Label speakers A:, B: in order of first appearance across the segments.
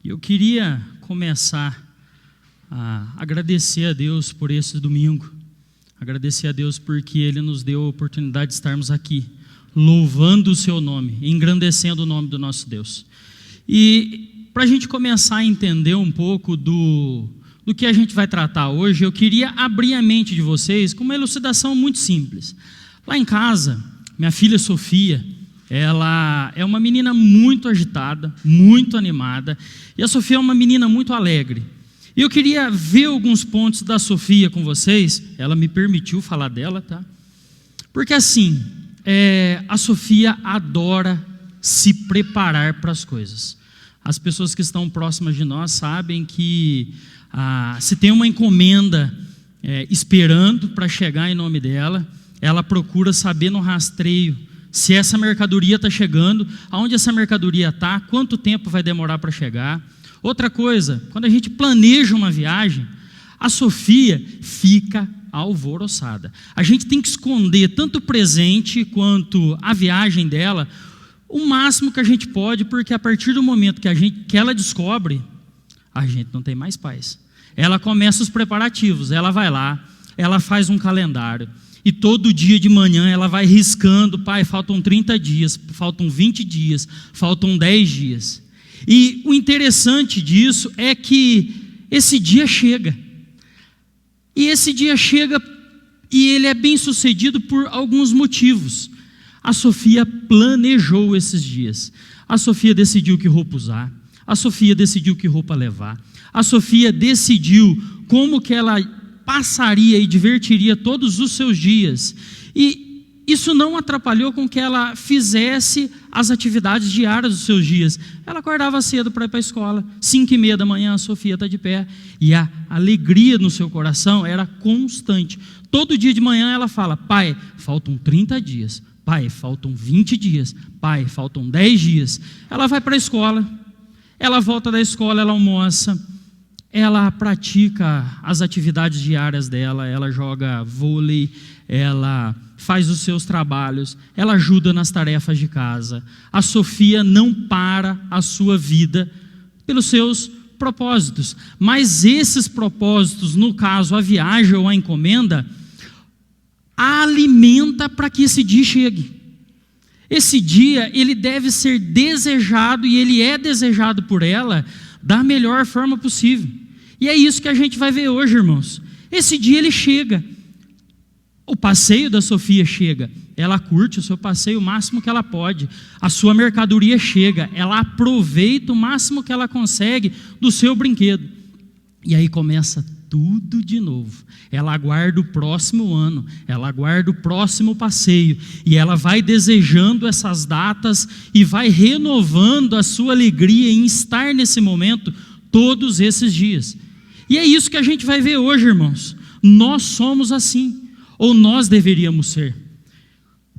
A: Eu queria começar a agradecer a Deus por esse domingo, agradecer a Deus porque Ele nos deu a oportunidade de estarmos aqui, louvando o Seu nome, engrandecendo o nome do nosso Deus. E para a gente começar a entender um pouco do que a gente vai tratar hoje, eu queria abrir a mente de vocês com uma elucidação muito simples. Lá em casa, minha filha Sofia, ela é uma menina muito agitada, muito animada, e a Sofia é uma menina muito alegre. E eu queria ver alguns pontos da Sofia com vocês, ela me permitiu falar dela, tá? Porque assim, a Sofia adora se preparar para as coisas. As pessoas que estão próximas de nós sabem que se tem uma encomenda esperando para chegar em nome dela, ela procura saber no rastreio se essa mercadoria está chegando, aonde essa mercadoria está, quanto tempo vai demorar para chegar. Outra coisa, quando a gente planeja uma viagem, a Sofia fica alvoroçada. A gente tem que esconder tanto o presente quanto a viagem dela, o máximo que a gente pode, porque a partir do momento que ela descobre, a gente não tem mais paz. Ela começa os preparativos, ela vai lá, ela faz um calendário, e todo dia de manhã ela vai riscando, pai, faltam 30 dias, faltam 20 dias, faltam 10 dias. E o interessante disso é que esse dia chega. E esse dia chega e ele é bem sucedido por alguns motivos. A Sofia planejou esses dias. A Sofia decidiu que roupa usar. A Sofia decidiu que roupa levar. A Sofia decidiu como que ela passaria e divertiria todos os seus dias. E isso não atrapalhou com que ela fizesse as atividades diárias dos seus dias. Ela acordava cedo para ir para a escola, 5h30 da manhã a Sofia está de pé, e a alegria no seu coração era constante. Todo dia de manhã ela fala, pai, faltam 30 dias, pai, faltam 20 dias, pai, faltam 10 dias. Ela vai para a escola, ela volta da escola, ela almoça, ela pratica as atividades diárias dela, ela joga vôlei, ela faz os seus trabalhos, ela ajuda nas tarefas de casa. A Sofia não para a sua vida pelos seus propósitos, mas esses propósitos, no caso a viagem ou a encomenda, a alimenta para que esse dia chegue. Esse dia ele deve ser desejado e ele é desejado por ela da melhor forma possível. E é isso que a gente vai ver hoje, irmãos. Esse dia ele chega. O passeio da Sofia chega. Ela curte o seu passeio o máximo que ela pode. A sua mercadoria chega. Ela aproveita o máximo que ela consegue do seu brinquedo. E aí começa tudo de novo. Ela aguarda o próximo ano. Ela aguarda o próximo passeio. E ela vai desejando essas datas e vai renovando a sua alegria em estar nesse momento todos esses dias. E é isso que a gente vai ver hoje, irmãos. Nós somos assim, ou nós deveríamos ser.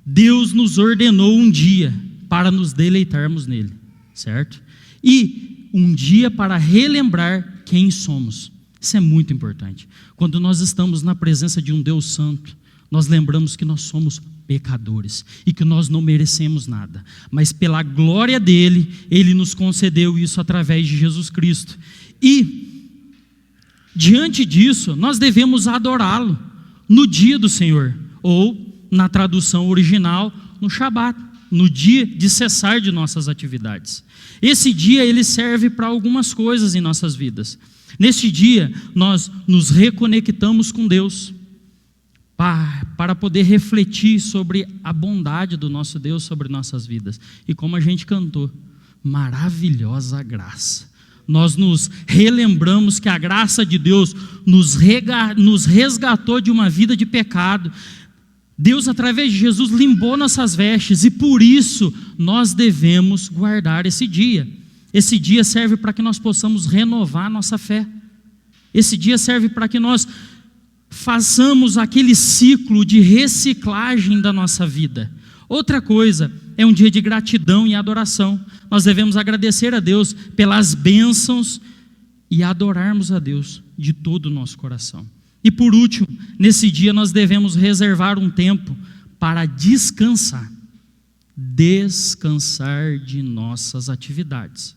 A: Deus nos ordenou um dia para nos deleitarmos nele, certo? E um dia para relembrar quem somos. Isso é muito importante. Quando nós estamos na presença de um Deus santo, nós lembramos que nós somos pecadores e que nós não merecemos nada. Mas pela glória dele, ele nos concedeu isso através de Jesus Cristo. E diante disso, nós devemos adorá-lo no dia do Senhor, ou na tradução original, no Shabat, no dia de cessar de nossas atividades. Esse dia ele serve para algumas coisas em nossas vidas. Neste dia, nós nos reconectamos com Deus, para poder refletir sobre a bondade do nosso Deus sobre nossas vidas. E como a gente cantou, maravilhosa graça. Nós nos relembramos que a graça de Deus nos resgatou de uma vida de pecado. Deus, através de Jesus, limpou nossas vestes, e por isso nós devemos guardar esse dia. Esse dia serve para que nós possamos renovar nossa fé. Esse dia serve para que nós façamos aquele ciclo de reciclagem da nossa vida. Outra coisa, é um dia de gratidão e adoração. Nós devemos agradecer a Deus pelas bênçãos e adorarmos a Deus de todo o nosso coração. E por último, nesse dia nós devemos reservar um tempo para descansar de nossas atividades.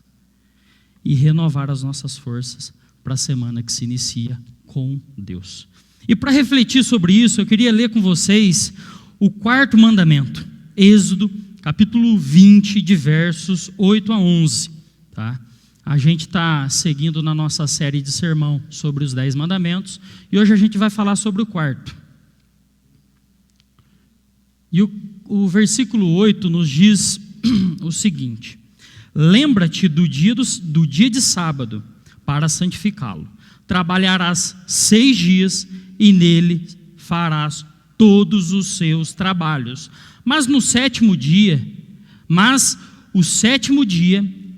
A: e renovar as nossas forças para a semana que se inicia com Deus. E para refletir sobre isso, eu queria ler com vocês o 4º mandamento, Êxodo, capítulo 20, de versos 8 a 11. Tá? A gente está seguindo na nossa série de sermão sobre os 10 mandamentos, e hoje a gente vai falar sobre o 4º. E o versículo 8 nos diz o seguinte: lembra-te do dia de sábado para santificá-lo. Trabalharás 6 dias e nele farás todos os seus trabalhos. Mas o sétimo dia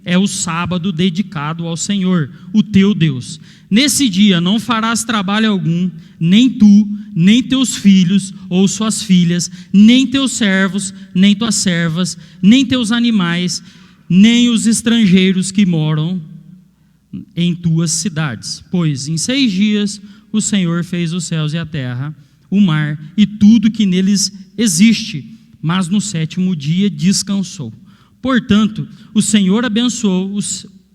A: é o sábado dedicado ao Senhor, o teu Deus. Nesse dia não farás trabalho algum, nem tu, nem teus filhos ou suas filhas, nem teus servos, nem tuas servas, nem teus animais, nem os estrangeiros que moram em tuas cidades. Pois em 6 dias o Senhor fez os céus e a terra, o mar e tudo que neles existe, mas no 7º dia descansou. Portanto, o Senhor abençoou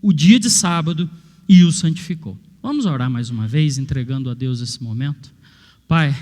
A: o dia de sábado e o santificou. Vamos orar mais uma vez, entregando a Deus esse momento? Pai,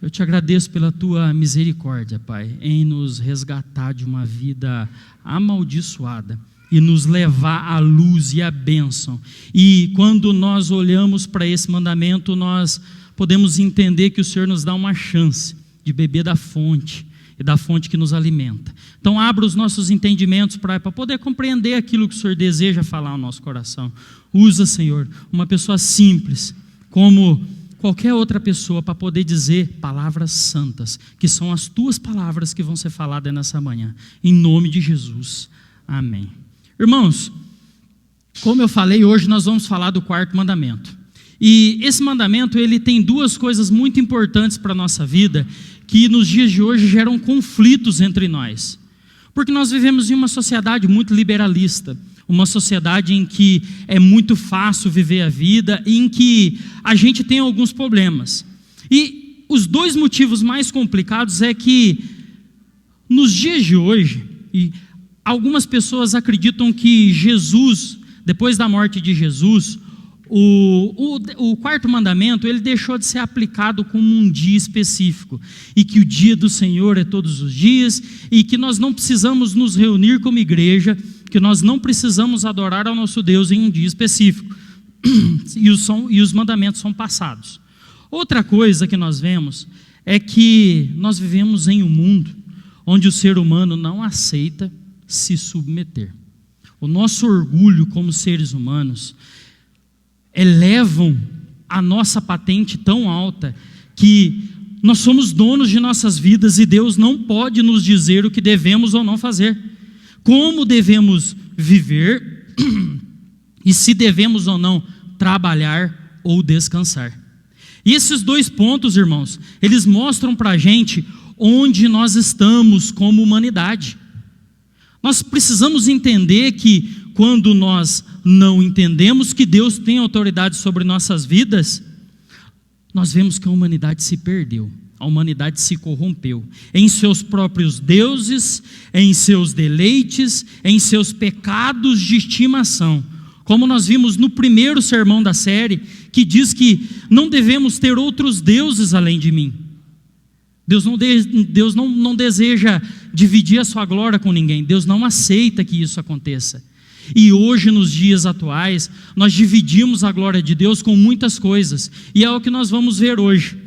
A: eu te agradeço pela tua misericórdia, Pai, em nos resgatar de uma vida amaldiçoada e nos levar à luz e à bênção. E quando nós olhamos para esse mandamento, nós podemos entender que o Senhor nos dá uma chance de beber da fonte, e da fonte que nos alimenta. Então abra os nossos entendimentos para poder compreender aquilo que o Senhor deseja falar ao nosso coração. Usa, Senhor, uma pessoa simples, como qualquer outra pessoa, para poder dizer palavras santas, que são as tuas palavras que vão ser faladas nessa manhã. Em nome de Jesus. Amém. Irmãos, como eu falei, hoje nós vamos falar do 4º mandamento. E esse mandamento, ele tem 2 coisas muito importantes para a nossa vida, que nos dias de hoje geram conflitos entre nós. Porque nós vivemos em uma sociedade muito liberalista, uma sociedade em que é muito fácil viver a vida, em que a gente tem alguns problemas. E os 2 motivos mais complicados é que, nos dias de hoje, e algumas pessoas acreditam que Jesus, depois da morte de Jesus, o 4º mandamento, ele deixou de ser aplicado como um dia específico, e que o dia do Senhor é todos os dias, e que nós não precisamos nos reunir como igreja, que nós não precisamos adorar ao nosso Deus em um dia específico, e os mandamentos são passados. Outra coisa que nós vemos é que nós vivemos em um mundo onde o ser humano não aceita se submeter. O nosso orgulho como seres humanos elevam a nossa patente tão alta que nós somos donos de nossas vidas e Deus não pode nos dizer o que devemos ou não fazer, como devemos viver e se devemos ou não trabalhar ou descansar. E esses 2 pontos, irmãos, eles mostram para a gente onde nós estamos como humanidade. Nós precisamos entender que quando nós não entendemos que Deus tem autoridade sobre nossas vidas, nós vemos que a humanidade se perdeu, a humanidade se corrompeu em seus próprios deuses, em seus deleites, em seus pecados de estimação. Como nós vimos no primeiro sermão da série, que diz que não devemos ter outros deuses além de mim. Deus não deseja dividir a sua glória com ninguém. Deus não aceita que isso aconteça. E hoje, nos dias atuais, nós dividimos a glória de Deus com muitas coisas, e é o que nós vamos ver hoje.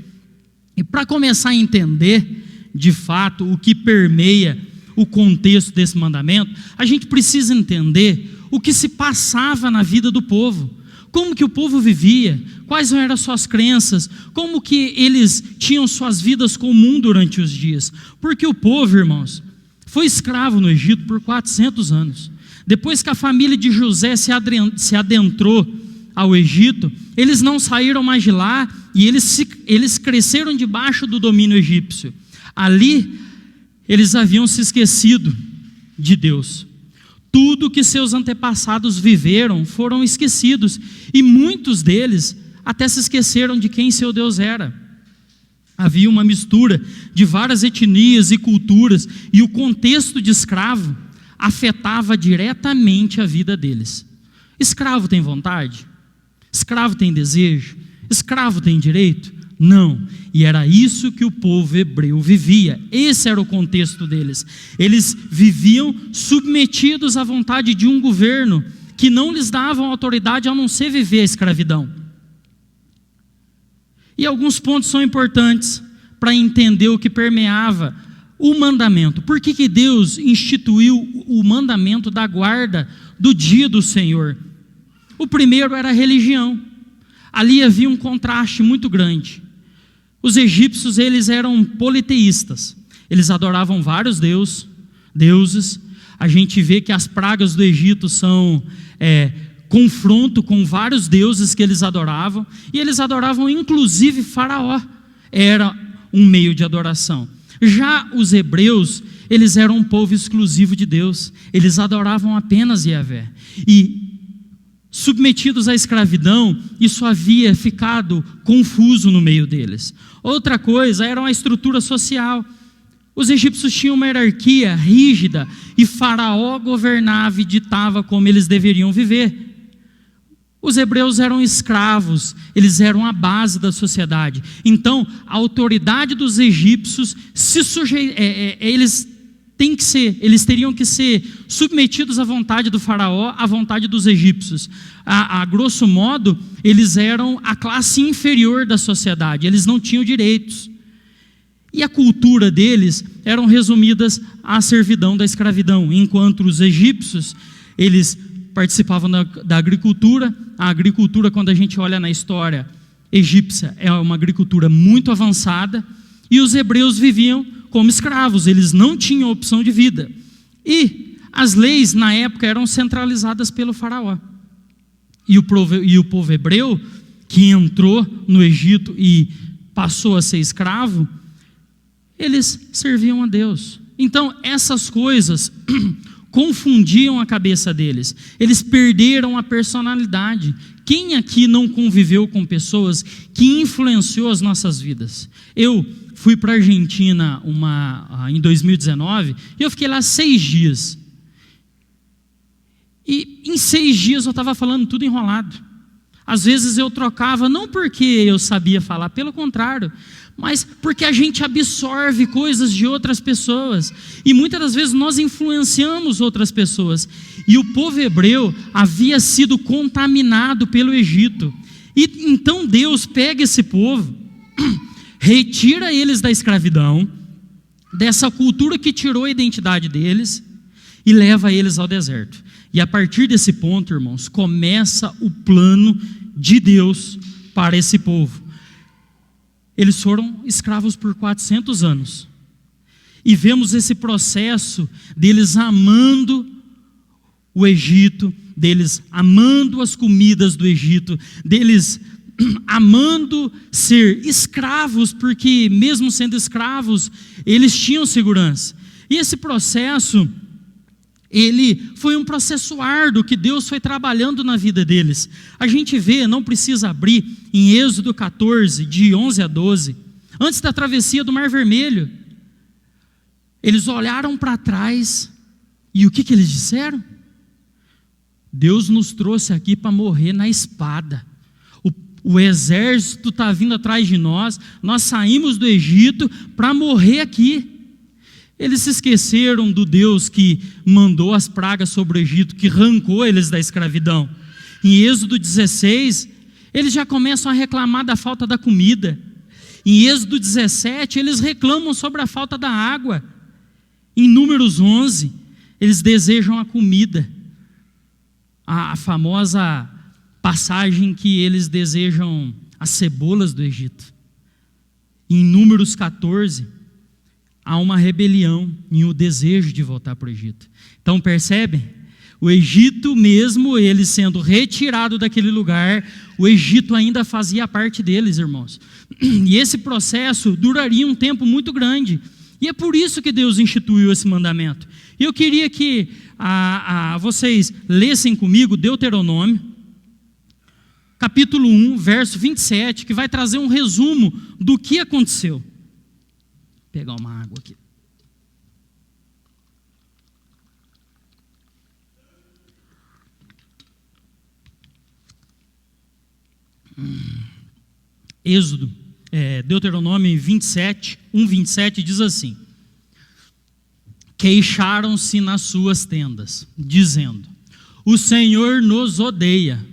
A: E para começar a entender, de fato, o que permeia o contexto desse mandamento, a gente precisa entender o que se passava na vida do povo, como que o povo vivia, quais eram as suas crenças, como que eles tinham suas vidas comuns durante os dias. Porque o povo, irmãos, foi escravo no Egito por 400 anos. Depois que a família de José se adentrou ao Egito, eles não saíram mais de lá e eles cresceram debaixo do domínio egípcio. Ali, eles haviam se esquecido de Deus. Tudo que seus antepassados viveram foram esquecidos, e muitos deles até se esqueceram de quem seu Deus era. Havia uma mistura de várias etnias e culturas, e o contexto de escravo afetava diretamente a vida deles. Escravo tem vontade? Escravo tem desejo? Escravo tem direito? Não. E era isso que o povo hebreu vivia. Esse era o contexto deles. Eles viviam submetidos à vontade de um governo que não lhes dava autoridade a não ser viver a escravidão. E alguns pontos são importantes para entender o que permeava o mandamento. Por que Deus instituiu o mandamento da guarda do dia do Senhor? O primeiro era a religião. Ali havia um contraste muito grande. Os egípcios, eles eram politeístas. Eles adoravam vários deuses. A gente vê que as pragas do Egito são confronto com vários deuses que eles adoravam. E eles adoravam inclusive Faraó. Era um meio de adoração. Já os hebreus, eles eram um povo exclusivo de Deus. Eles adoravam apenas Yahvé. E submetidos à escravidão, isso havia ficado confuso no meio deles. Outra coisa era a estrutura social. Os egípcios tinham uma hierarquia rígida e Faraó governava e ditava como eles deveriam viver. Os hebreus eram escravos, eles eram a base da sociedade. Então, a autoridade dos egípcios eles teriam que ser submetidos à vontade do faraó, à vontade dos egípcios. A grosso modo, eles eram a classe inferior da sociedade, eles não tinham direitos. E a cultura deles eram resumidas à servidão da escravidão, enquanto os egípcios, eles participavam da agricultura. A agricultura, quando a gente olha na história egípcia, é uma agricultura muito avançada, e os hebreus viviam como escravos, eles não tinham opção de vida. E as leis na época eram centralizadas pelo faraó. E o povo hebreu, que entrou no Egito e passou a ser escravo, eles serviam a Deus. Então essas coisas confundiam a cabeça deles. Eles perderam a personalidade. Quem aqui não conviveu com pessoas que influenciou as nossas vidas? Eu fui para a Argentina em 2019 e eu fiquei lá 6 dias. E em 6 dias eu estava falando tudo enrolado. Às vezes eu trocava, não porque eu sabia falar, pelo contrário, mas porque a gente absorve coisas de outras pessoas. E muitas das vezes nós influenciamos outras pessoas. E o povo hebreu havia sido contaminado pelo Egito. E então Deus pega esse povo, retira eles da escravidão, dessa cultura que tirou a identidade deles, e leva eles ao deserto. E a partir desse ponto, irmãos, começa o plano de Deus para esse povo. Eles foram escravos por 400 anos. E vemos esse processo deles amando o Egito, deles amando as comidas do Egito, deles amando ser escravos, porque mesmo sendo escravos, eles tinham segurança. E esse processo, ele foi um processo árduo que Deus foi trabalhando na vida deles. A gente vê, não precisa abrir, em Êxodo 14, de 11 a 12, antes da travessia do Mar Vermelho, eles olharam para trás, e o que eles disseram? Deus nos trouxe aqui para morrer na espada. O exército está vindo atrás de nós saímos do Egito para morrer aqui. Eles se esqueceram do Deus que mandou as pragas sobre o Egito, que arrancou eles da escravidão. Em Êxodo 16, eles já começam a reclamar da falta da comida. Em Êxodo 17, eles reclamam sobre a falta da água. Em Números 11, eles desejam a comida. A famosa passagem que eles desejam as cebolas do Egito. Em Números 14, há uma rebelião e o desejo de voltar para o Egito. Então percebem? O Egito mesmo, ele sendo retirado daquele lugar, o Egito ainda fazia parte deles, irmãos. E esse processo duraria um tempo muito grande. E é por isso que Deus instituiu esse mandamento. E eu queria que vocês lessem comigo Deuteronômio, capítulo 1, verso 27, que vai trazer um resumo do que aconteceu. Vou pegar uma água aqui. Deuteronômio 27, 1:27 diz assim: queixaram-se nas suas tendas, dizendo: o Senhor nos odeia,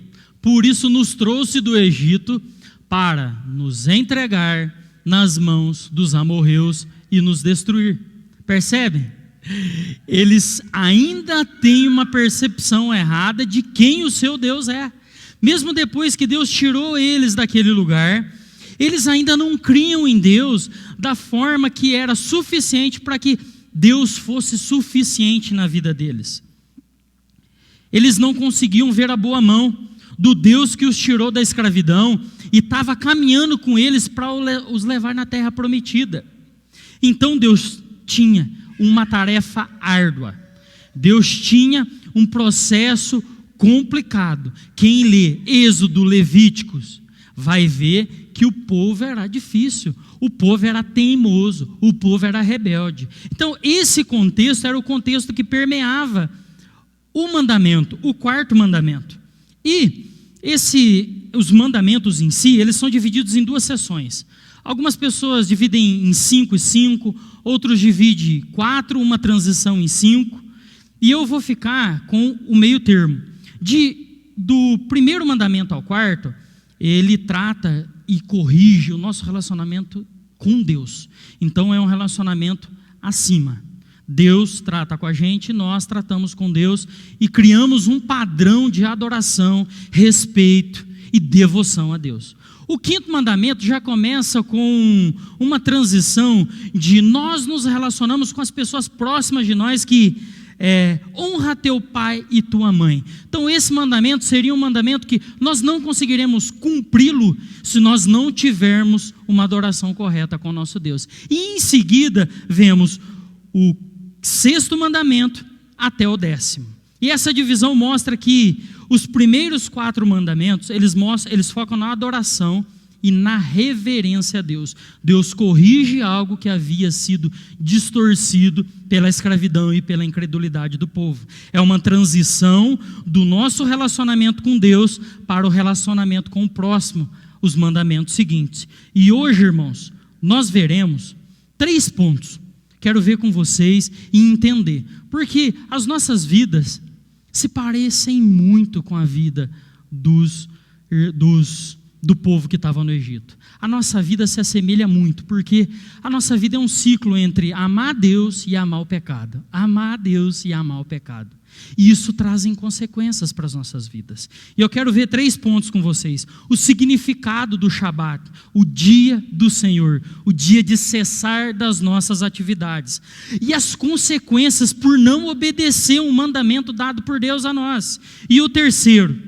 A: por isso nos trouxe do Egito para nos entregar nas mãos dos amorreus e nos destruir. Percebem? Eles ainda têm uma percepção errada de quem o seu Deus é. Mesmo depois que Deus tirou eles daquele lugar, eles ainda não criam em Deus da forma que era suficiente para que Deus fosse suficiente na vida deles. Eles não conseguiam ver a boa mão do Deus que os tirou da escravidão e estava caminhando com eles para os levar na terra prometida. Então Deus tinha uma tarefa árdua. Deus tinha um processo complicado. Quem lê Êxodo, Levíticos, vai ver que o povo era difícil, o povo era teimoso, o povo era rebelde. Então esse contexto era o contexto que permeava o mandamento, o quarto mandamento. E os mandamentos em si, eles são divididos em duas seções. Algumas pessoas dividem em 5 e 5, outros dividem 4, uma transição em 5, e eu vou ficar com o meio termo. Do primeiro mandamento ao quarto, ele trata e corrige o nosso relacionamento com Deus. Então é um relacionamento acima. Deus trata com a gente, nós tratamos com Deus e criamos um padrão de adoração, respeito e devoção a Deus. O quinto mandamento já começa com uma transição de nós nos relacionamos com as pessoas próximas de nós que honra teu pai e tua mãe. Então esse mandamento seria um mandamento que nós não conseguiremos cumpri-lo se nós não tivermos uma adoração correta com o nosso Deus. E em seguida vemos o sexto mandamento até o 10º. E essa divisão mostra que os primeiros 4 mandamentos, eles focam na adoração e na reverência a Deus. Deus corrige algo que havia sido distorcido pela escravidão e pela incredulidade do povo. É uma transição do nosso relacionamento com Deus para o relacionamento com o próximo, os mandamentos seguintes. E hoje, irmãos, nós veremos 3 pontos. Quero ver com vocês e entender, porque as nossas vidas se parecem muito com a vida do povo que estava no Egito. A nossa vida se assemelha muito, porque a nossa vida é um ciclo entre amar a Deus e amar o pecado. Amar a Deus e amar o pecado. E isso traz consequências para as nossas vidas. E eu quero ver 3 pontos com vocês. O significado do Shabat, o dia do Senhor, o dia de cessar das nossas atividades. E as consequências por não obedecer um mandamento dado por Deus a nós. E o terceiro,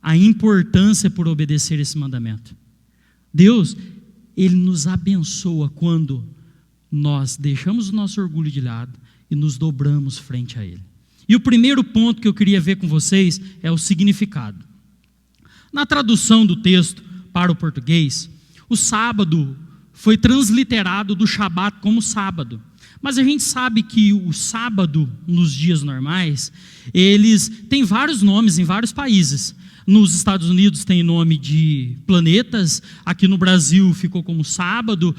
A: a importância por obedecer esse mandamento. Deus, Ele nos abençoa quando nós deixamos o nosso orgulho de lado e nos dobramos frente a Ele. E o primeiro ponto que eu queria ver com vocês é o significado. Na tradução do texto para o português, o sábado foi transliterado do Shabat como sábado. Mas a gente sabe que o sábado, nos dias normais, eles têm vários nomes em vários países. Nos Estados Unidos tem nome de planetas, aqui no Brasil ficou como sábado,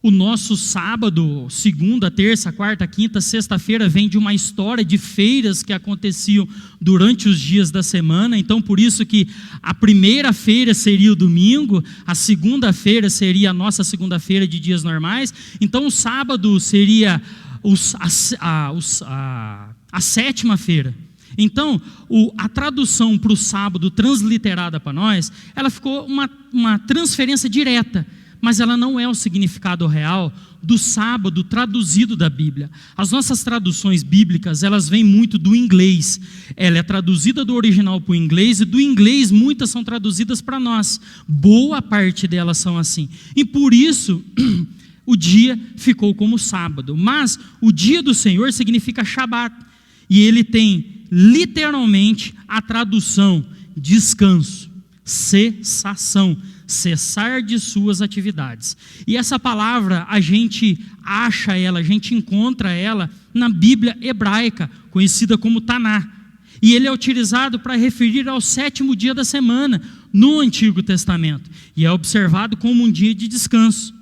A: o nosso sábado, segunda, terça, quarta, quinta, sexta-feira, vem de uma história de feiras que aconteciam durante os dias da semana. Então, por isso que a primeira feira seria o domingo, a segunda-feira seria a nossa segunda-feira de dias normais. Então, o sábado seria a sétima feira. Então, a tradução para o sábado transliterada para nós, ela ficou uma transferência direta, mas ela não é o significado real do sábado traduzido da Bíblia. As nossas traduções bíblicas, elas vêm muito do inglês. Ela é traduzida do original para o inglês, e do inglês muitas são traduzidas para nós. Boa parte delas são assim. E por isso, o dia ficou como sábado. Mas o dia do Senhor significa Shabat. E ele tem literalmente a tradução descanso, cessação, cessar de suas atividades. E essa palavra a gente encontra ela na Bíblia hebraica, conhecida como Taná. E ele é utilizado para referir ao 7º dia da semana, no Antigo Testamento. E é observado como um dia de descanso.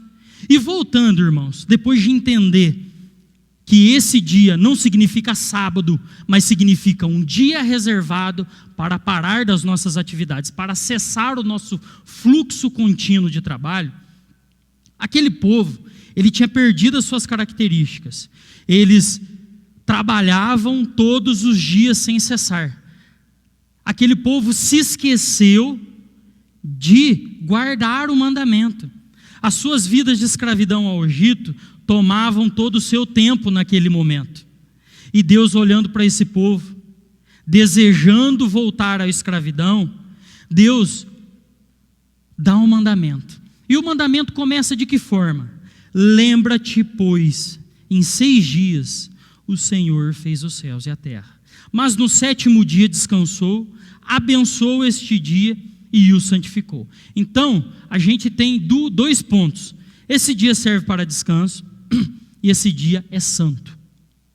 A: E voltando, irmãos, depois de entender que esse dia não significa sábado, mas significa um dia reservado para parar das nossas atividades, para cessar o nosso fluxo contínuo de trabalho, aquele povo, ele tinha perdido as suas características. Eles trabalhavam todos os dias sem cessar. Aquele povo se esqueceu de guardar o mandamento. As suas vidas de escravidão ao Egito tomavam todo o seu tempo naquele momento. E Deus, olhando para esse povo, desejando voltar à escravidão, Deus dá um mandamento. E o mandamento começa de que forma? Lembra-te, pois, em 6 dias o Senhor fez os céus e a terra. Mas no 7º dia descansou, abençoou este dia e o santificou. Então, a gente tem 2 pontos. Esse dia serve para descanso e esse dia é santo.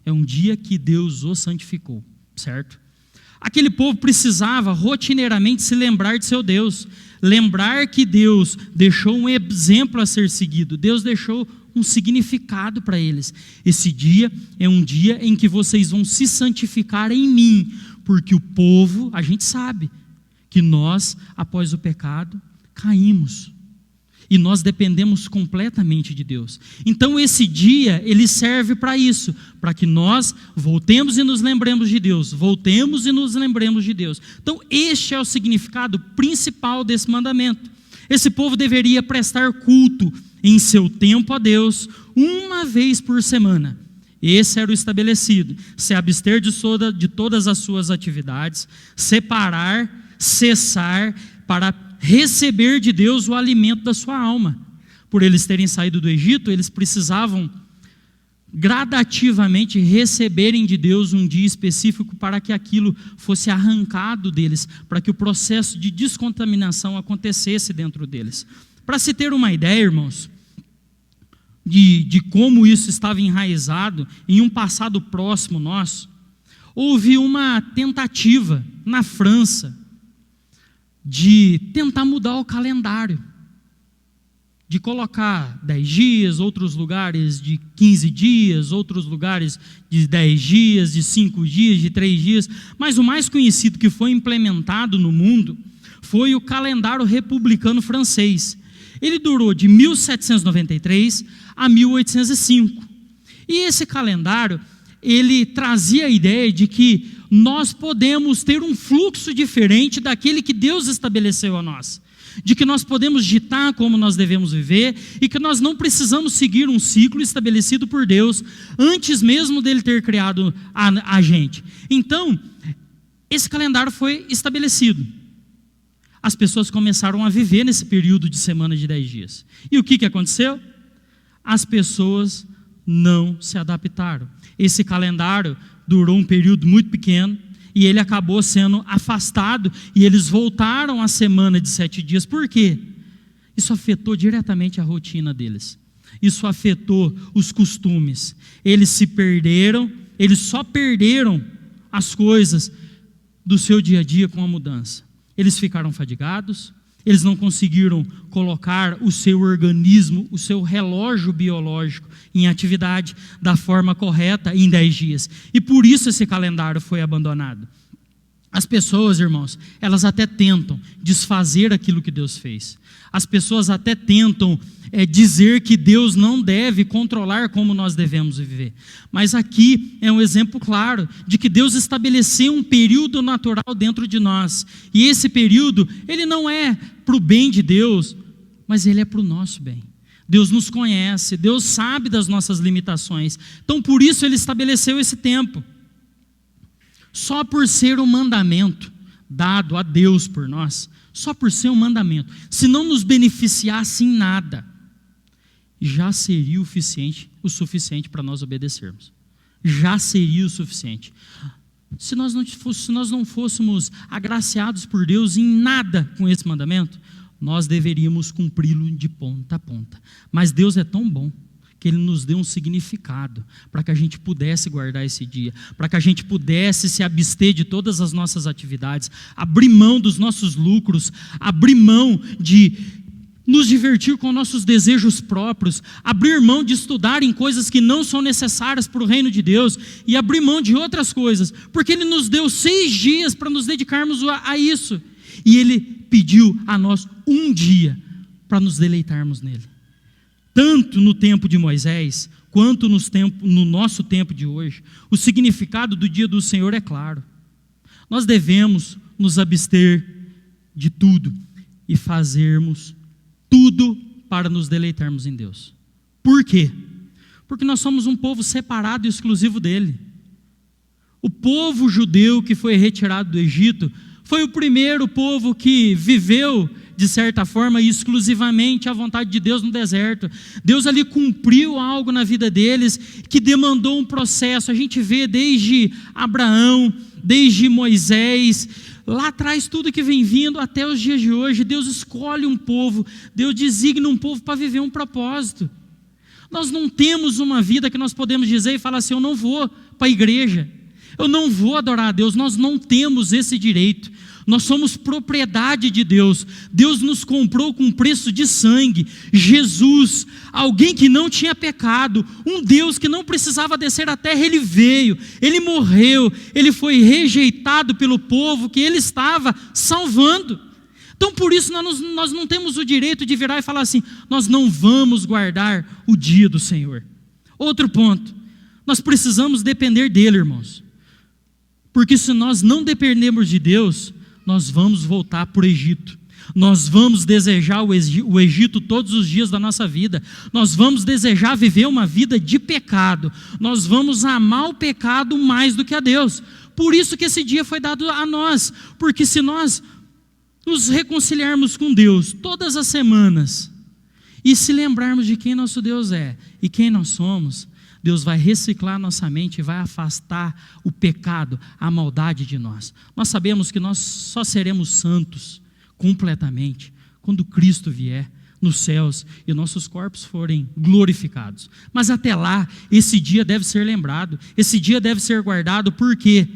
A: É um dia que Deus o santificou, certo? Aquele povo precisava rotineiramente se lembrar de seu Deus, lembrar que Deus deixou um exemplo a ser seguido, Deus deixou um significado para eles. Esse dia é um dia em que vocês vão se santificar em mim, porque o povo, a gente sabe que nós, após o pecado, caímos. E nós dependemos completamente de Deus. Então esse dia, ele serve para isso, para que nós voltemos e nos lembremos de Deus, voltemos e nos lembremos de Deus. Então este é o significado principal desse mandamento. Esse povo deveria prestar culto em seu tempo a Deus, uma vez por semana. Esse era o estabelecido, se abster de todas as suas atividades, separar, cessar, para receber de Deus o alimento da sua alma. Por eles terem saído do Egito, eles precisavam gradativamente receberem de Deus um dia específico para que aquilo fosse arrancado deles, para que o processo de descontaminação acontecesse dentro deles. Para se ter uma ideia, irmãos, de como isso estava enraizado em um passado próximo nosso, houve uma tentativa na França de tentar mudar o calendário, de colocar 10 dias, outros lugares de 15 dias, outros lugares de 10 dias, de 5 dias, de 3 dias, mas o mais conhecido que foi implementado no mundo foi o calendário republicano francês. Ele durou de 1793 a 1805. E esse calendário, ele trazia a ideia de que nós podemos ter um fluxo diferente daquele que Deus estabeleceu a nós. De que nós podemos ditar como nós devemos viver e que nós não precisamos seguir um ciclo estabelecido por Deus antes mesmo dele ter criado a gente. Então, esse calendário foi estabelecido. As pessoas começaram a viver nesse período de semana de 10 dias. E o que aconteceu? As pessoas não se adaptaram. Esse calendário durou um período muito pequeno e ele acabou sendo afastado e eles voltaram à semana de 7 dias. Por quê? Isso afetou diretamente a rotina deles. Isso afetou os costumes. Eles se perderam, eles só perderam as coisas do seu dia a dia com a mudança. Eles ficaram fadigados, eles não conseguiram colocar o seu organismo, o seu relógio biológico em atividade da forma correta em 10 dias. E por isso esse calendário foi abandonado. As pessoas, irmãos, elas até tentam desfazer aquilo que Deus fez. As pessoas até tentam dizer que Deus não deve controlar como nós devemos viver. Mas aqui é um exemplo claro de que Deus estabeleceu um período natural dentro de nós. E esse período, ele não é para o bem de Deus, mas ele é para o nosso bem. Deus nos conhece, Deus sabe das nossas limitações. Então, por isso, ele estabeleceu esse tempo. Só por ser um mandamento dado a Deus por nós, só por ser um mandamento, se não nos beneficiasse em nada, já seria o suficiente para nós obedecermos. Já seria o suficiente. Se nós não fôssemos agraciados por Deus em nada com esse mandamento, nós deveríamos cumpri-lo de ponta a ponta. Mas Deus é tão bom que Ele nos dê um significado, para que a gente pudesse guardar esse dia, para que a gente pudesse se abster de todas as nossas atividades, abrir mão dos nossos lucros, abrir mão de nos divertir com nossos desejos próprios, abrir mão de estudar em coisas que não são necessárias para o reino de Deus, e abrir mão de outras coisas, porque Ele nos deu 6 dias para nos dedicarmos a isso, e Ele pediu a nós um dia para nos deleitarmos nele. Tanto no tempo de Moisés, quanto no nosso tempo de hoje, o significado do dia do Senhor é claro. Nós devemos nos abster de tudo e fazermos tudo para nos deleitarmos em Deus. Por quê? Porque nós somos um povo separado e exclusivo dele. O povo judeu que foi retirado do Egito foi o primeiro povo que viveu, de certa forma, exclusivamente a vontade de Deus no deserto. Deus ali cumpriu algo na vida deles que demandou um processo. A gente vê desde Abraão, desde Moisés, lá atrás tudo que vem vindo até os dias de hoje. Deus escolhe um povo, Deus designa um povo para viver um propósito. Nós não temos uma vida que nós podemos dizer e falar assim: eu não vou para a igreja, eu não vou adorar a Deus. Nós não temos esse direito. Nós somos propriedade de Deus. Deus nos comprou com preço de sangue. Jesus, alguém que não tinha pecado, um Deus que não precisava descer à terra, Ele veio, Ele morreu, Ele foi rejeitado pelo povo que Ele estava salvando. Então por isso nós não temos o direito de virar e falar assim: nós não vamos guardar o dia do Senhor. Outro ponto, nós precisamos depender dEle, irmãos, porque se nós não dependermos de Deus, nós vamos voltar para o Egito, nós vamos desejar o Egito todos os dias da nossa vida, nós vamos desejar viver uma vida de pecado, nós vamos amar o pecado mais do que a Deus. Por isso que esse dia foi dado a nós, porque se nós nos reconciliarmos com Deus todas as semanas, e se lembrarmos de quem nosso Deus é e quem nós somos, Deus vai reciclar nossa mente e vai afastar o pecado, a maldade de nós. Nós sabemos que nós só seremos santos completamente quando Cristo vier nos céus e nossos corpos forem glorificados. Mas até lá, esse dia deve ser lembrado, esse dia deve ser guardado, porque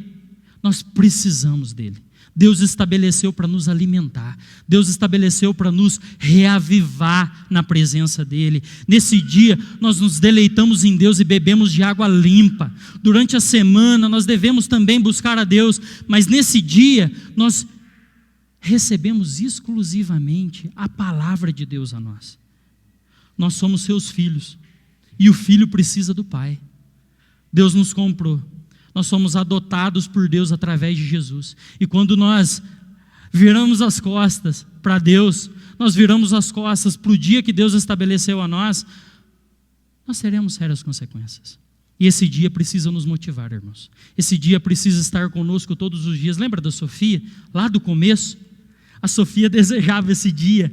A: nós precisamos dele. Deus estabeleceu para nos alimentar, Deus estabeleceu para nos reavivar na presença dEle. Nesse dia nós nos deleitamos em Deus e bebemos de água limpa. Durante a semana nós devemos também buscar a Deus, mas nesse dia nós recebemos exclusivamente a palavra de Deus a nós. Nós somos seus filhos, e o filho precisa do pai. Deus nos comprou. Nós somos adotados por Deus através de Jesus. E quando nós viramos as costas para Deus, nós viramos as costas para o dia que Deus estabeleceu a nós, nós teremos sérias consequências. E esse dia precisa nos motivar, irmãos. Esse dia precisa estar conosco todos os dias. Lembra da Sofia? Lá do começo, a Sofia desejava esse dia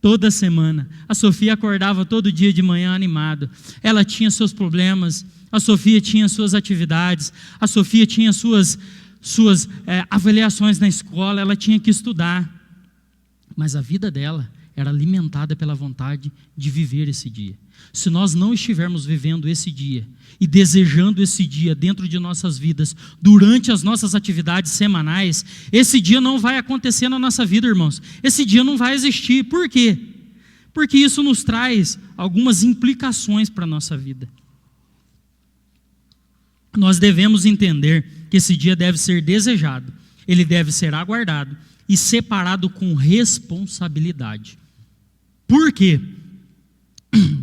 A: toda semana. A Sofia acordava todo dia de manhã animada. Ela tinha seus problemas, a Sofia tinha suas atividades, a Sofia tinha suas avaliações na escola, ela tinha que estudar. Mas a vida dela era alimentada pela vontade de viver esse dia. Se nós não estivermos vivendo esse dia e desejando esse dia dentro de nossas vidas, durante as nossas atividades semanais, esse dia não vai acontecer na nossa vida, irmãos. Esse dia não vai existir. Por quê? Porque isso nos traz algumas implicações para a nossa vida. Nós devemos entender que esse dia deve ser desejado, ele deve ser aguardado e separado com responsabilidade. Por quê?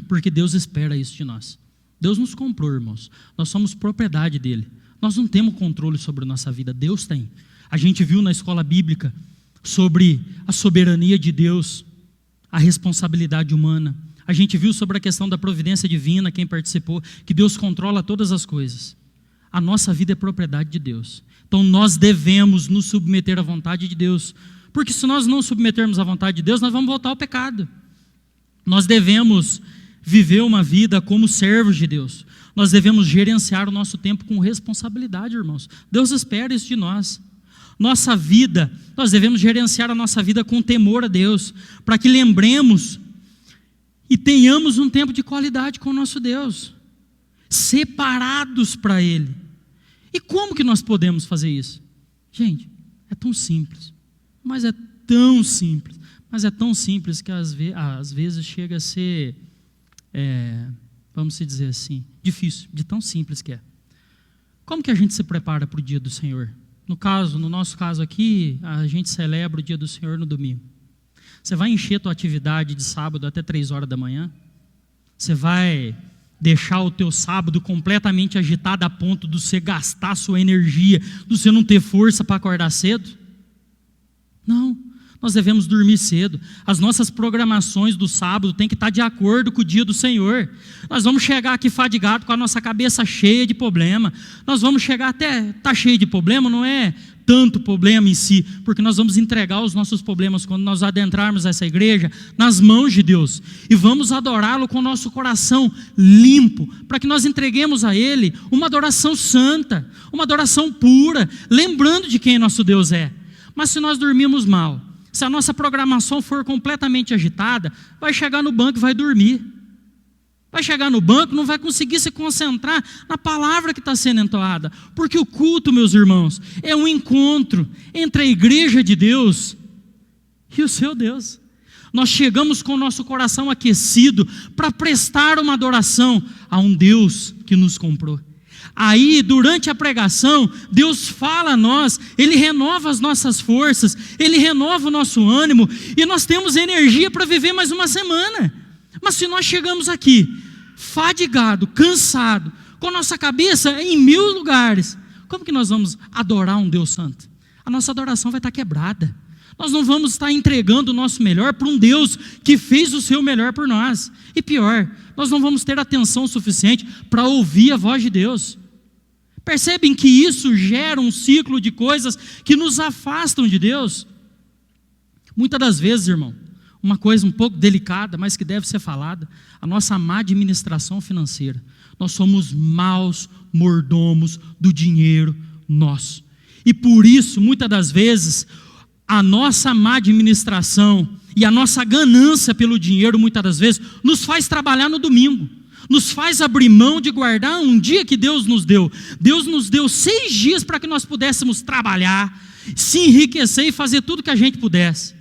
A: Porque Deus espera isso de nós. Deus nos comprou, irmãos. Nós somos propriedade dele. Nós não temos controle sobre a nossa vida, Deus tem. A gente viu na escola bíblica sobre a soberania de Deus, a responsabilidade humana. A gente viu sobre a questão da providência divina, quem participou, que Deus controla todas as coisas. A nossa vida é propriedade de Deus. Então nós devemos nos submeter à vontade de Deus. Porque se nós não submetermos à vontade de Deus, nós vamos voltar ao pecado. Nós devemos viver uma vida como servos de Deus. Nós devemos gerenciar o nosso tempo com responsabilidade, irmãos. Deus espera isso de nós. Nossa vida, nós devemos gerenciar a nossa vida com temor a Deus, para que lembremos e tenhamos um tempo de qualidade com o nosso Deus, separados para Ele. E como que nós podemos fazer isso? Gente, é tão simples, mas é tão simples, que às vezes chega a ser, vamos dizer assim, difícil, de tão simples que é. Como que a gente se prepara para o dia do Senhor? No nosso caso aqui, a gente celebra o dia do Senhor no domingo. Você vai encher a tua atividade de sábado até 3 horas da manhã? Você vai deixar o teu sábado completamente agitado a ponto de você gastar a sua energia, de você não ter força para acordar cedo? Não, nós devemos dormir cedo. As nossas programações do sábado têm que estar de acordo com o dia do Senhor. Nós vamos chegar aqui fadigados com a nossa cabeça cheia de problema. Nós vamos chegar até, está cheio de problema, não é tanto problema em si, porque nós vamos entregar os nossos problemas quando nós adentrarmos essa igreja nas mãos de Deus e vamos adorá-lo com o nosso coração limpo, para que nós entreguemos a Ele uma adoração santa, uma adoração pura, lembrando de quem nosso Deus é. Mas se nós dormirmos mal, se a nossa programação for completamente agitada, vai chegar no banco e vai dormir. Vai chegar no banco, não vai conseguir se concentrar na palavra que está sendo entoada. Porque o culto, meus irmãos, é um encontro entre a igreja de Deus e o seu Deus. Nós chegamos com o nosso coração aquecido para prestar uma adoração a um Deus que nos comprou. Aí, durante a pregação, Deus fala a nós, Ele renova as nossas forças, Ele renova o nosso ânimo, e nós temos energia para viver mais uma semana. Mas se nós chegamos aqui, fadigado, cansado, com nossa cabeça em 1000 lugares, como que nós vamos adorar um Deus santo? A nossa adoração vai estar quebrada. Nós não vamos estar entregando o nosso melhor para um Deus que fez o seu melhor por nós. E pior, nós não vamos ter atenção suficiente para ouvir a voz de Deus. Percebem que isso gera um ciclo de coisas que nos afastam de Deus? Muitas das vezes, irmão, uma coisa um pouco delicada, mas que deve ser falada, a nossa má administração financeira. Nós somos maus mordomos do dinheiro nosso. E por isso, muitas das vezes, a nossa má administração e a nossa ganância pelo dinheiro, muitas das vezes, nos faz trabalhar no domingo. Nos faz abrir mão de guardar um dia que Deus nos deu. Deus nos deu 6 dias para que nós pudéssemos trabalhar, se enriquecer e fazer tudo que a gente pudesse.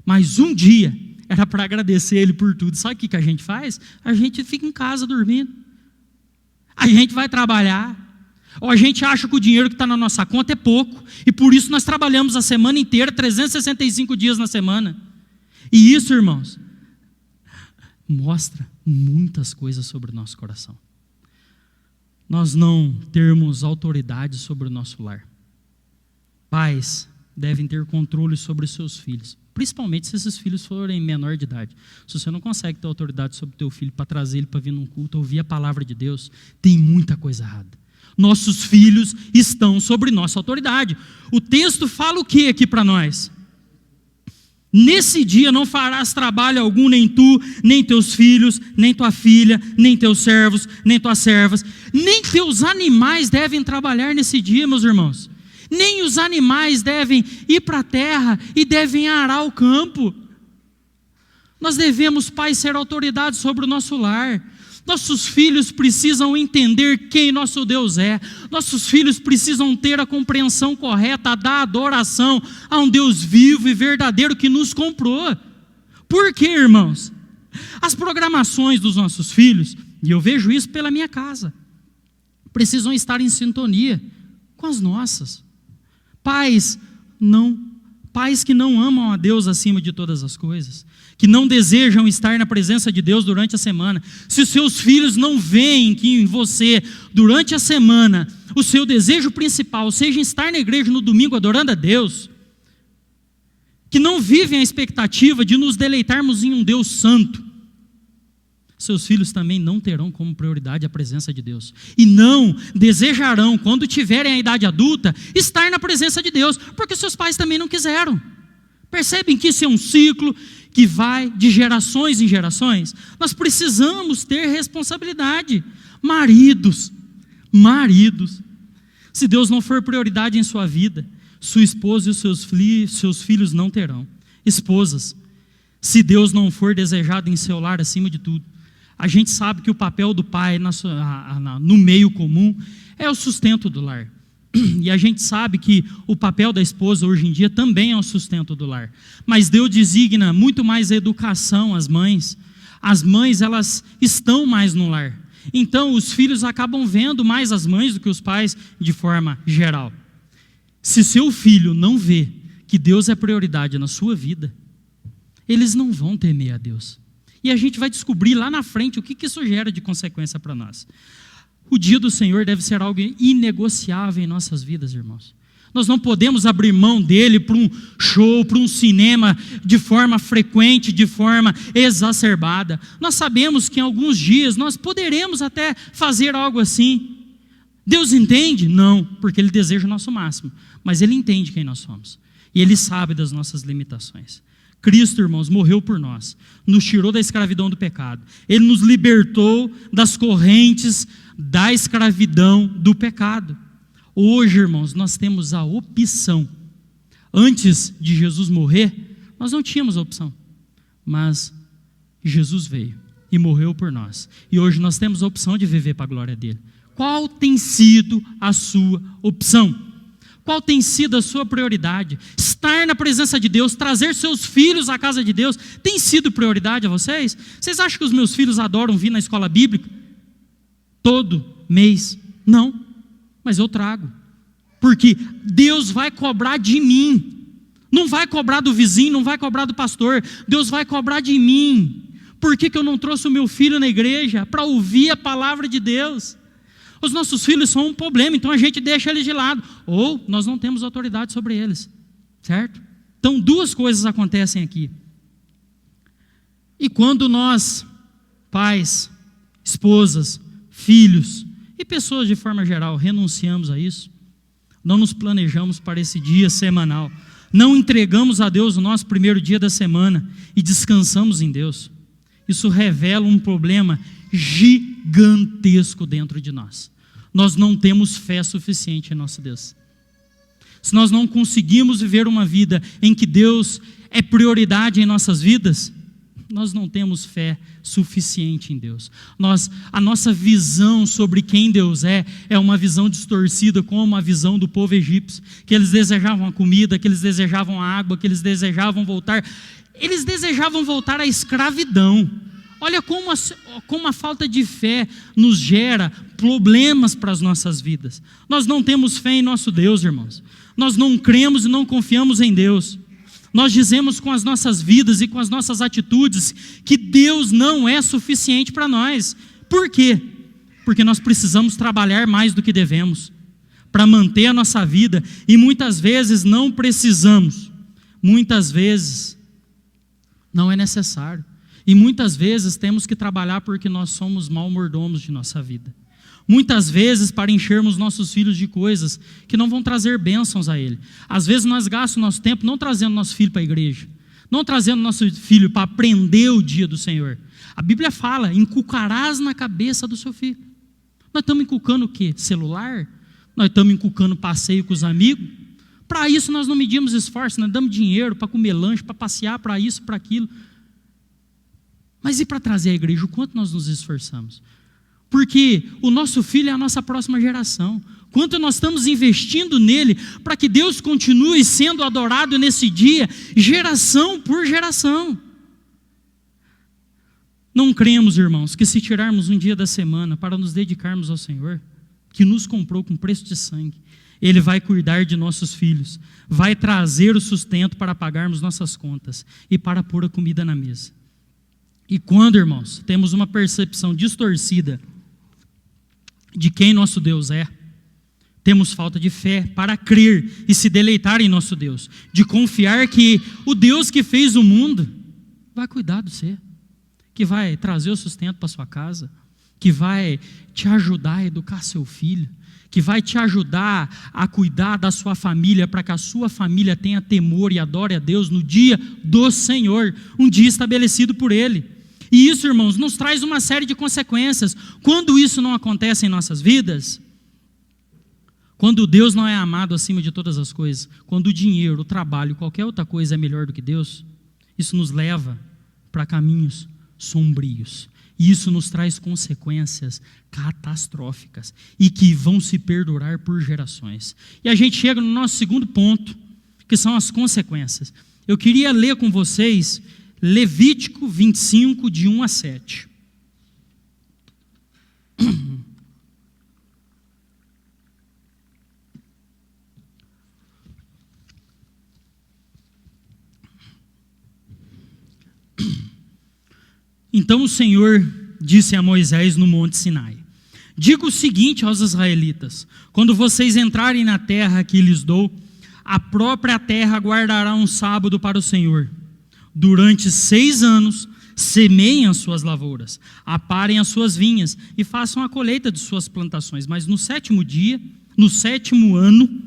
A: Mas um dia era para agradecer Ele por tudo. Sabe o que a gente faz? A gente fica em casa dormindo. A gente vai trabalhar. Ou a gente acha que o dinheiro que está na nossa conta é pouco. E por isso nós trabalhamos a semana inteira, 365 dias na semana. E isso, irmãos, mostra muitas coisas sobre o nosso coração. Nós não termos autoridade sobre o nosso lar. Pais devem ter controle sobre os seus filhos, principalmente se esses filhos forem menor de idade. Se você não consegue ter autoridade sobre o teu filho para trazer ele para vir num culto, ouvir a palavra de Deus, tem muita coisa errada. Nossos filhos estão sobre nossa autoridade. O texto fala o que aqui para nós? Nesse dia não farás trabalho algum, nem tu, nem teus filhos, nem tua filha, nem teus servos, nem tuas servas, nem teus animais devem trabalhar nesse dia, meus irmãos. Nem os animais devem ir para a terra e devem arar o campo. Nós devemos, Pai, ser autoridade sobre o nosso lar. Nossos filhos precisam entender quem nosso Deus é. Nossos filhos precisam ter a compreensão correta da adoração a um Deus vivo e verdadeiro que nos comprou. Por quê, irmãos? As programações dos nossos filhos, e eu vejo isso pela minha casa, precisam estar em sintonia com as nossas. Pais que não amam a Deus acima de todas as coisas, que não desejam estar na presença de Deus durante a semana. Se os seus filhos não veem que em você, durante a semana, o seu desejo principal seja estar na igreja no domingo adorando a Deus, que não vivem a expectativa de nos deleitarmos em um Deus santo, seus filhos também não terão como prioridade a presença de Deus. E não desejarão, quando tiverem a idade adulta, estar na presença de Deus, porque seus pais também não quiseram. Percebem que isso é um ciclo que vai de gerações em gerações? Nós precisamos ter responsabilidade. Maridos, se Deus não for prioridade em sua vida, sua esposa e os seus filhos não terão. Esposas, se Deus não for desejado em seu lar acima de tudo. A gente sabe que o papel do pai no meio comum é o sustento do lar. E a gente sabe que o papel da esposa hoje em dia também é o sustento do lar. Mas Deus designa muito mais a educação às mães. As mães, elas estão mais no lar. Então, os filhos acabam vendo mais as mães do que os pais de forma geral. Se seu filho não vê que Deus é prioridade na sua vida, eles não vão temer a Deus. E a gente vai descobrir lá na frente o que isso gera de consequência para nós. O dia do Senhor deve ser algo inegociável em nossas vidas, irmãos. Nós não podemos abrir mão dele para um show, para um cinema, de forma frequente, de forma exacerbada. Nós sabemos que em alguns dias nós poderemos até fazer algo assim. Deus entende? Não, porque Ele deseja o nosso máximo. Mas Ele entende quem nós somos. E Ele sabe das nossas limitações. Cristo, irmãos, morreu por nós, nos tirou da escravidão do pecado. Ele nos libertou das correntes da escravidão do pecado. Hoje, irmãos, nós temos a opção. Antes de Jesus morrer, nós não tínhamos a opção. Mas Jesus veio e morreu por nós. E hoje nós temos a opção de viver para a glória dele. Qual tem sido a sua opção? Qual tem sido a sua prioridade? Estar na presença de Deus, trazer seus filhos à casa de Deus, tem sido prioridade a vocês? Vocês acham que os meus filhos adoram vir na escola bíblica? Todo mês? Não, mas eu trago. Porque Deus vai cobrar de mim. Não vai cobrar do vizinho, não vai cobrar do pastor. Deus vai cobrar de mim. Por que eu não trouxe o meu filho na igreja? Para ouvir a palavra de Deus. Os nossos filhos são um problema, então a gente deixa eles de lado. Ou nós não temos autoridade sobre eles. Certo? Então, duas coisas acontecem aqui. E quando nós, pais, esposas, filhos e pessoas de forma geral, renunciamos a isso, não nos planejamos para esse dia semanal, não entregamos a Deus o nosso primeiro dia da semana e descansamos em Deus, isso revela um problema gigantesco dentro de nós. Nós não temos fé suficiente em nosso Deus. Se nós não conseguimos viver uma vida em que Deus é prioridade em nossas vidas, nós não temos fé suficiente em Deus. A nossa visão sobre quem Deus é uma visão distorcida, como a visão do povo egípcio, que eles desejavam a comida, que eles desejavam a água, que eles desejavam voltar à escravidão. Olha como a falta de fé nos gera problemas para as nossas vidas. Nós não temos fé em nosso Deus, irmãos. Nós não cremos e não confiamos em Deus. Nós dizemos com as nossas vidas e com as nossas atitudes que Deus não é suficiente para nós. Por quê? Porque nós precisamos trabalhar mais do que devemos para manter a nossa vida e muitas vezes não precisamos. Muitas vezes não é necessário. E muitas vezes temos que trabalhar porque nós somos mal mordomos de nossa vida. Muitas vezes para enchermos nossos filhos de coisas que não vão trazer bênçãos a ele. Às vezes nós gastamos nosso tempo não trazendo nosso filho para a igreja, não trazendo nosso filho para aprender o dia do Senhor. A Bíblia fala, inculcarás na cabeça do seu filho. Nós estamos inculcando o quê? Celular? Nós estamos inculcando passeio com os amigos? Para isso nós não medimos esforço, nós damos dinheiro para comer lanche, para passear, para isso, para aquilo. Mas e para trazer a igreja, o quanto nós nos esforçamos? Porque o nosso filho é a nossa próxima geração. Quanto nós estamos investindo nele para que Deus continue sendo adorado nesse dia, geração por geração. Não cremos, irmãos, que se tirarmos um dia da semana para nos dedicarmos ao Senhor, que nos comprou com preço de sangue, Ele vai cuidar de nossos filhos, vai trazer o sustento para pagarmos nossas contas e para pôr a comida na mesa. E quando, irmãos, temos uma percepção distorcida de quem nosso Deus é, temos falta de fé para crer e se deleitar em nosso Deus, de confiar que o Deus que fez o mundo vai cuidar de você, que vai trazer o sustento para sua casa, que vai te ajudar a educar seu filho, que vai te ajudar a cuidar da sua família, para que a sua família tenha temor e adore a Deus no dia do Senhor, um dia estabelecido por Ele. E isso, irmãos, nos traz uma série de consequências. Quando isso não acontece em nossas vidas, quando Deus não é amado acima de todas as coisas, quando o dinheiro, o trabalho, qualquer outra coisa é melhor do que Deus, isso nos leva para caminhos sombrios. E isso nos traz consequências catastróficas e que vão se perdurar por gerações. E a gente chega no nosso segundo ponto, que são as consequências. Eu queria ler com vocês Levítico 25, de 1 a 7. Então o Senhor disse a Moisés no monte Sinai: diga o seguinte aos israelitas: quando vocês entrarem na terra que lhes dou, a própria terra guardará um sábado para o Senhor. Durante 6 anos, semeiem as suas lavouras, aparem as suas vinhas e façam a colheita de suas plantações. Mas no 7º dia, no 7º ano,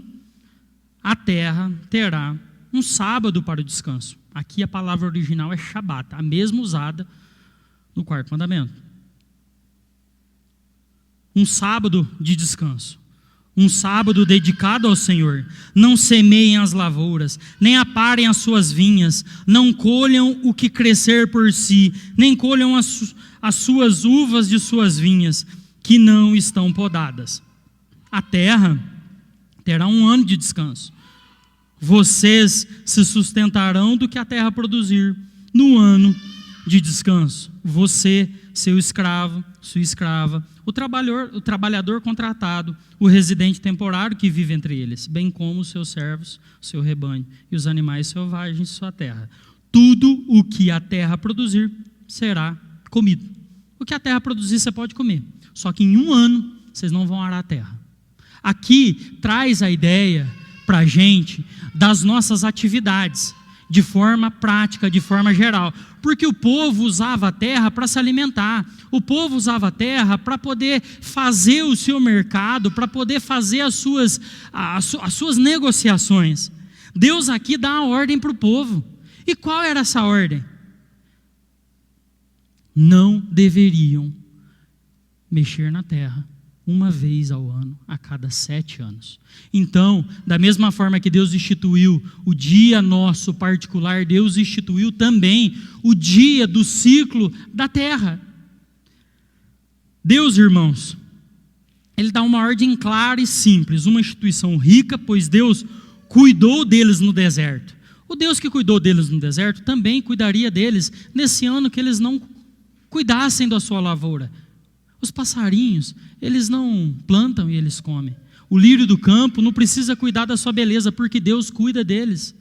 A: a terra terá um sábado para o descanso. Aqui a palavra original é Shabat, a mesma usada no 4º mandamento. Um sábado de descanso. Um sábado dedicado ao Senhor. Não semeiem as lavouras, nem aparem as suas vinhas, não colham o que crescer por si, nem colham as suas uvas de suas vinhas, que não estão podadas. A terra terá um ano de descanso. Vocês se sustentarão do que a terra produzir no ano de descanso. Você, seu escravo, sua escrava, o trabalhador contratado, o residente temporário que vive entre eles, bem como os seus servos, seu rebanho e os animais selvagens de sua terra. Tudo o que a terra produzir será comido. O que a terra produzir você pode comer, só que em 1 ano vocês não vão arar a terra. Aqui traz a ideia para a gente das nossas atividades, de forma prática, de forma geral, porque o povo usava a terra para se alimentar, o povo usava a terra para poder fazer o seu mercado, para poder fazer as suas negociações. Deus aqui dá uma ordem para o povo. E qual era essa ordem? Não deveriam mexer na terra 1 vez ao ano, a cada 7 anos. Então, da mesma forma que Deus instituiu o dia nosso particular, Deus instituiu também o dia do ciclo da terra. Deus, irmãos, Ele dá uma ordem clara e simples, uma instituição rica, pois Deus cuidou deles no deserto. O Deus que cuidou deles no deserto também cuidaria deles nesse ano que eles não cuidassem da sua lavoura. Os passarinhos, eles não plantam e eles comem. O lírio do campo não precisa cuidar da sua beleza, porque Deus cuida deles.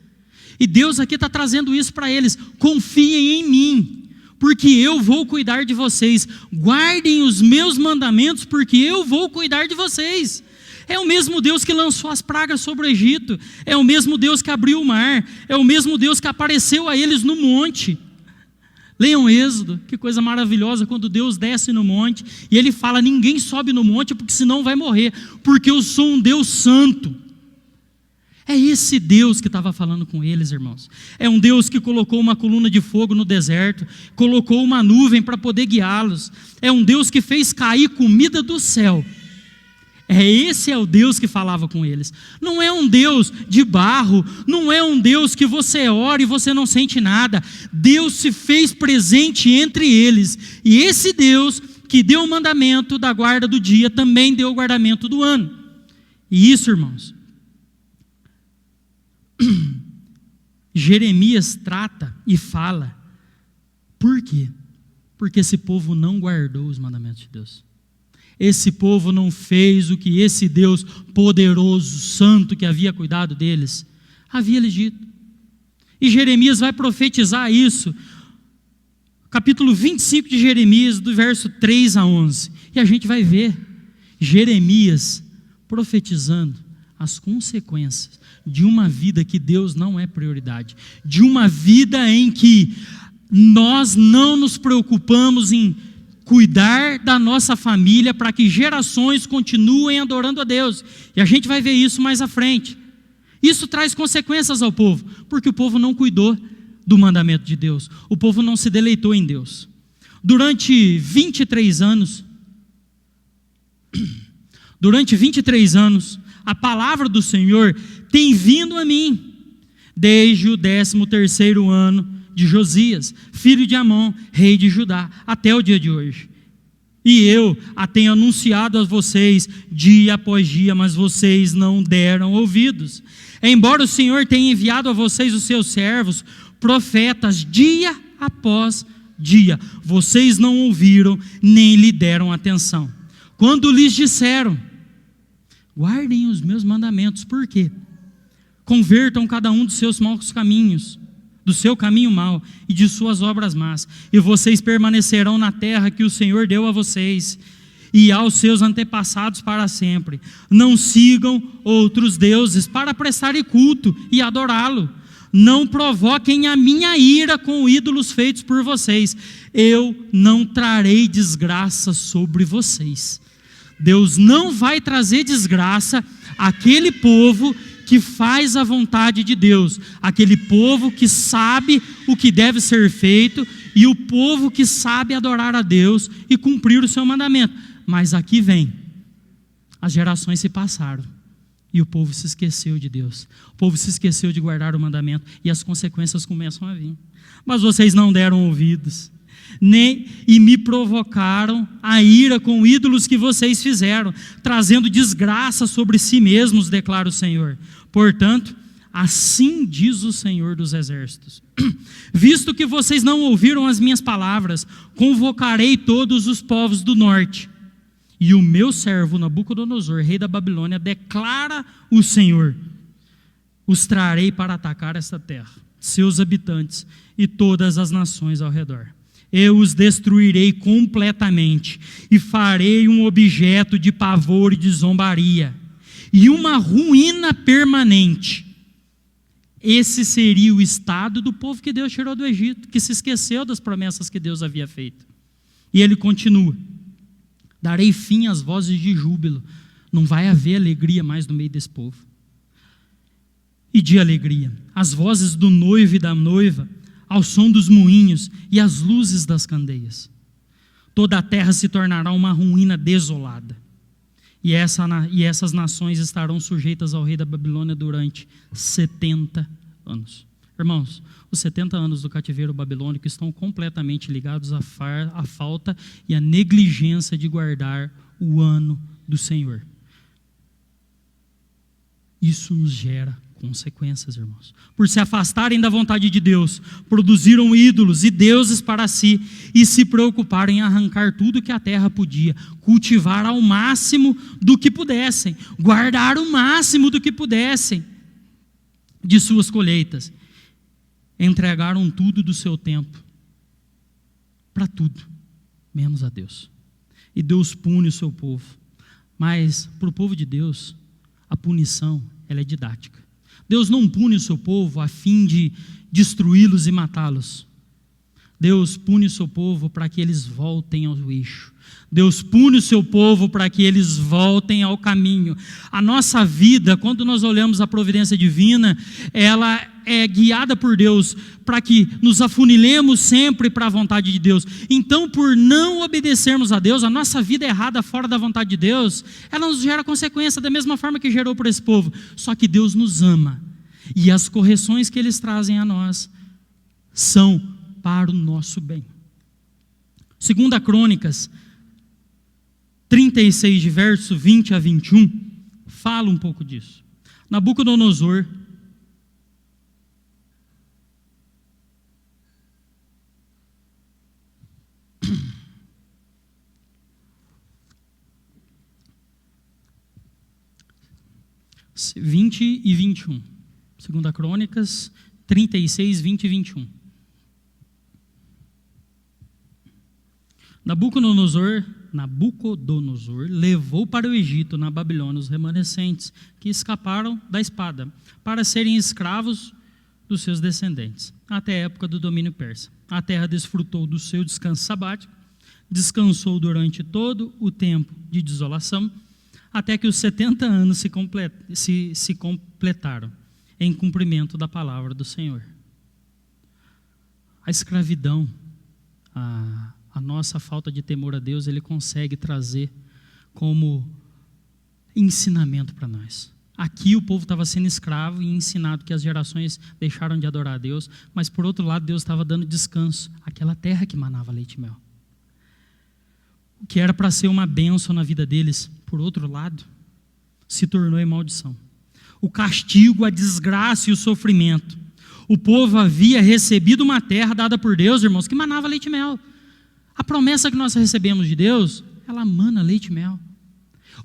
A: E Deus aqui está trazendo isso para eles: confiem em mim, porque eu vou cuidar de vocês. Guardem os meus mandamentos, porque eu vou cuidar de vocês. É o mesmo Deus que lançou as pragas sobre o Egito, é o mesmo Deus que abriu o mar, é o mesmo Deus que apareceu a eles no monte. Leiam Êxodo, que coisa maravilhosa, quando Deus desce no monte, e Ele fala: ninguém sobe no monte, porque senão vai morrer, porque eu sou um Deus santo. É esse Deus que estava falando com eles, irmãos. É um Deus que colocou uma coluna de fogo no deserto, colocou uma nuvem para poder guiá-los. É um Deus que fez cair comida do céu. Esse é o Deus que falava com eles. Não é um Deus de barro, não é um Deus que você ora e você não sente nada. Deus se fez presente entre eles. E esse Deus que deu o mandamento da guarda do dia, também deu o guardamento do ano. E isso, irmãos, Jeremias trata e fala. Por quê? Porque esse povo não guardou os mandamentos de Deus. Esse povo não fez o que esse Deus poderoso, santo, que havia cuidado deles, havia lhes dito. E Jeremias vai profetizar isso, capítulo 25 de Jeremias, do verso 3 a 11. E a gente vai ver Jeremias profetizando as consequências de uma vida que Deus não é prioridade, de uma vida em que nós não nos preocupamos em cuidar da nossa família para que gerações continuem adorando a Deus. E a gente vai ver isso mais à frente. Isso traz consequências ao povo, porque o povo não cuidou do mandamento de Deus. O povo não se deleitou em Deus. Durante 23 anos, a palavra do Senhor tem vindo a mim, desde o 13º ano de Josias, filho de Amon, rei de Judá, até o dia de hoje. E eu a tenho anunciado a vocês dia após dia, mas vocês não deram ouvidos. Embora o Senhor tenha enviado a vocês os seus servos, profetas, dia após dia, vocês não ouviram nem lhe deram atenção. Quando lhes disseram: guardem os meus mandamentos, por quê? Convertam cada um dos seus maus caminhos, do seu caminho mau e de suas obras más, e vocês permanecerão na terra que o Senhor deu a vocês e aos seus antepassados para sempre. Não sigam outros deuses para prestarem culto e adorá-lo. Não provoquem a minha ira com ídolos feitos por vocês. Eu não trarei desgraça sobre vocês. Deus não vai trazer desgraça àquele povo que faz a vontade de Deus, aquele povo que sabe o que deve ser feito e o povo que sabe adorar a Deus e cumprir o seu mandamento. Mas aqui vem, as gerações se passaram e o povo se esqueceu de Deus, o povo se esqueceu de guardar o mandamento e as consequências começam a vir. Mas vocês não deram ouvidos, e me provocaram a ira com ídolos que vocês fizeram, trazendo desgraça sobre si mesmos, declara o Senhor. Portanto, assim diz o Senhor dos Exércitos: visto que vocês não ouviram as minhas palavras, convocarei todos os povos do norte, e o meu servo Nabucodonosor, rei da Babilônia, declara o Senhor, os trarei para atacar esta terra, seus habitantes e todas as nações ao redor. Eu os destruirei completamente e farei um objeto de pavor e de zombaria e uma ruína permanente. Esse seria o estado do povo que Deus tirou do Egito, que se esqueceu das promessas que Deus havia feito. E ele continua: darei fim às vozes de júbilo, não vai haver alegria mais no meio desse povo. E de alegria, as vozes do noivo e da noiva, ao som dos moinhos e as luzes das candeias. Toda a terra se tornará uma ruína desolada, e essas nações estarão sujeitas ao rei da Babilônia durante 70 anos. Irmãos, os 70 anos do cativeiro babilônico estão completamente ligados à falta e à negligência de guardar o ano do Senhor. Isso nos gera consequências, irmãos. Por se afastarem da vontade de Deus, produziram ídolos e deuses para si e se preocuparam em arrancar tudo que a terra podia, cultivar ao máximo do que pudessem, guardar o máximo do que pudessem de suas colheitas. Entregaram tudo do seu tempo para tudo, menos a Deus. E Deus pune o seu povo. Mas para o povo de Deus, a punição, ela é didática. Deus não pune o seu povo a fim de destruí-los e matá-los. Deus pune o seu povo para que eles voltem ao eixo. Deus pune o seu povo para que eles voltem ao caminho. A nossa vida, quando nós olhamos a providência divina, ela é guiada por Deus para que nos afunilemos sempre para a vontade de Deus. Então, por não obedecermos a Deus, a nossa vida errada fora da vontade de Deus, ela nos gera consequência da mesma forma que gerou para esse povo. Só que Deus nos ama e as correções que eles trazem a nós são para o nosso bem. 2 Crônicas 36, de verso 20 a 21, fala um pouco disso. Nabucodonosor (20 e 21). 2 Crônicas 36, 20 e 21. Nabucodonosor levou para o Egito, na Babilônia, os remanescentes que escaparam da espada, para serem escravos dos seus descendentes, até a época do domínio persa. A terra desfrutou do seu descanso sabático, descansou durante todo o tempo de desolação, até que os 70 anos se completaram, em cumprimento da palavra do Senhor. A escravidão, a nossa falta de temor a Deus, Ele consegue trazer como ensinamento para nós. Aqui o povo estava sendo escravo e ensinado que as gerações deixaram de adorar a Deus, mas por outro lado Deus estava dando descanso àquela terra que manava leite e mel. O que era para ser uma bênção na vida deles, por outro lado, se tornou em maldição. O castigo, a desgraça e o sofrimento. O povo havia recebido uma terra dada por Deus, irmãos, que manava leite e mel. A promessa que nós recebemos de Deus, ela mana leite e mel.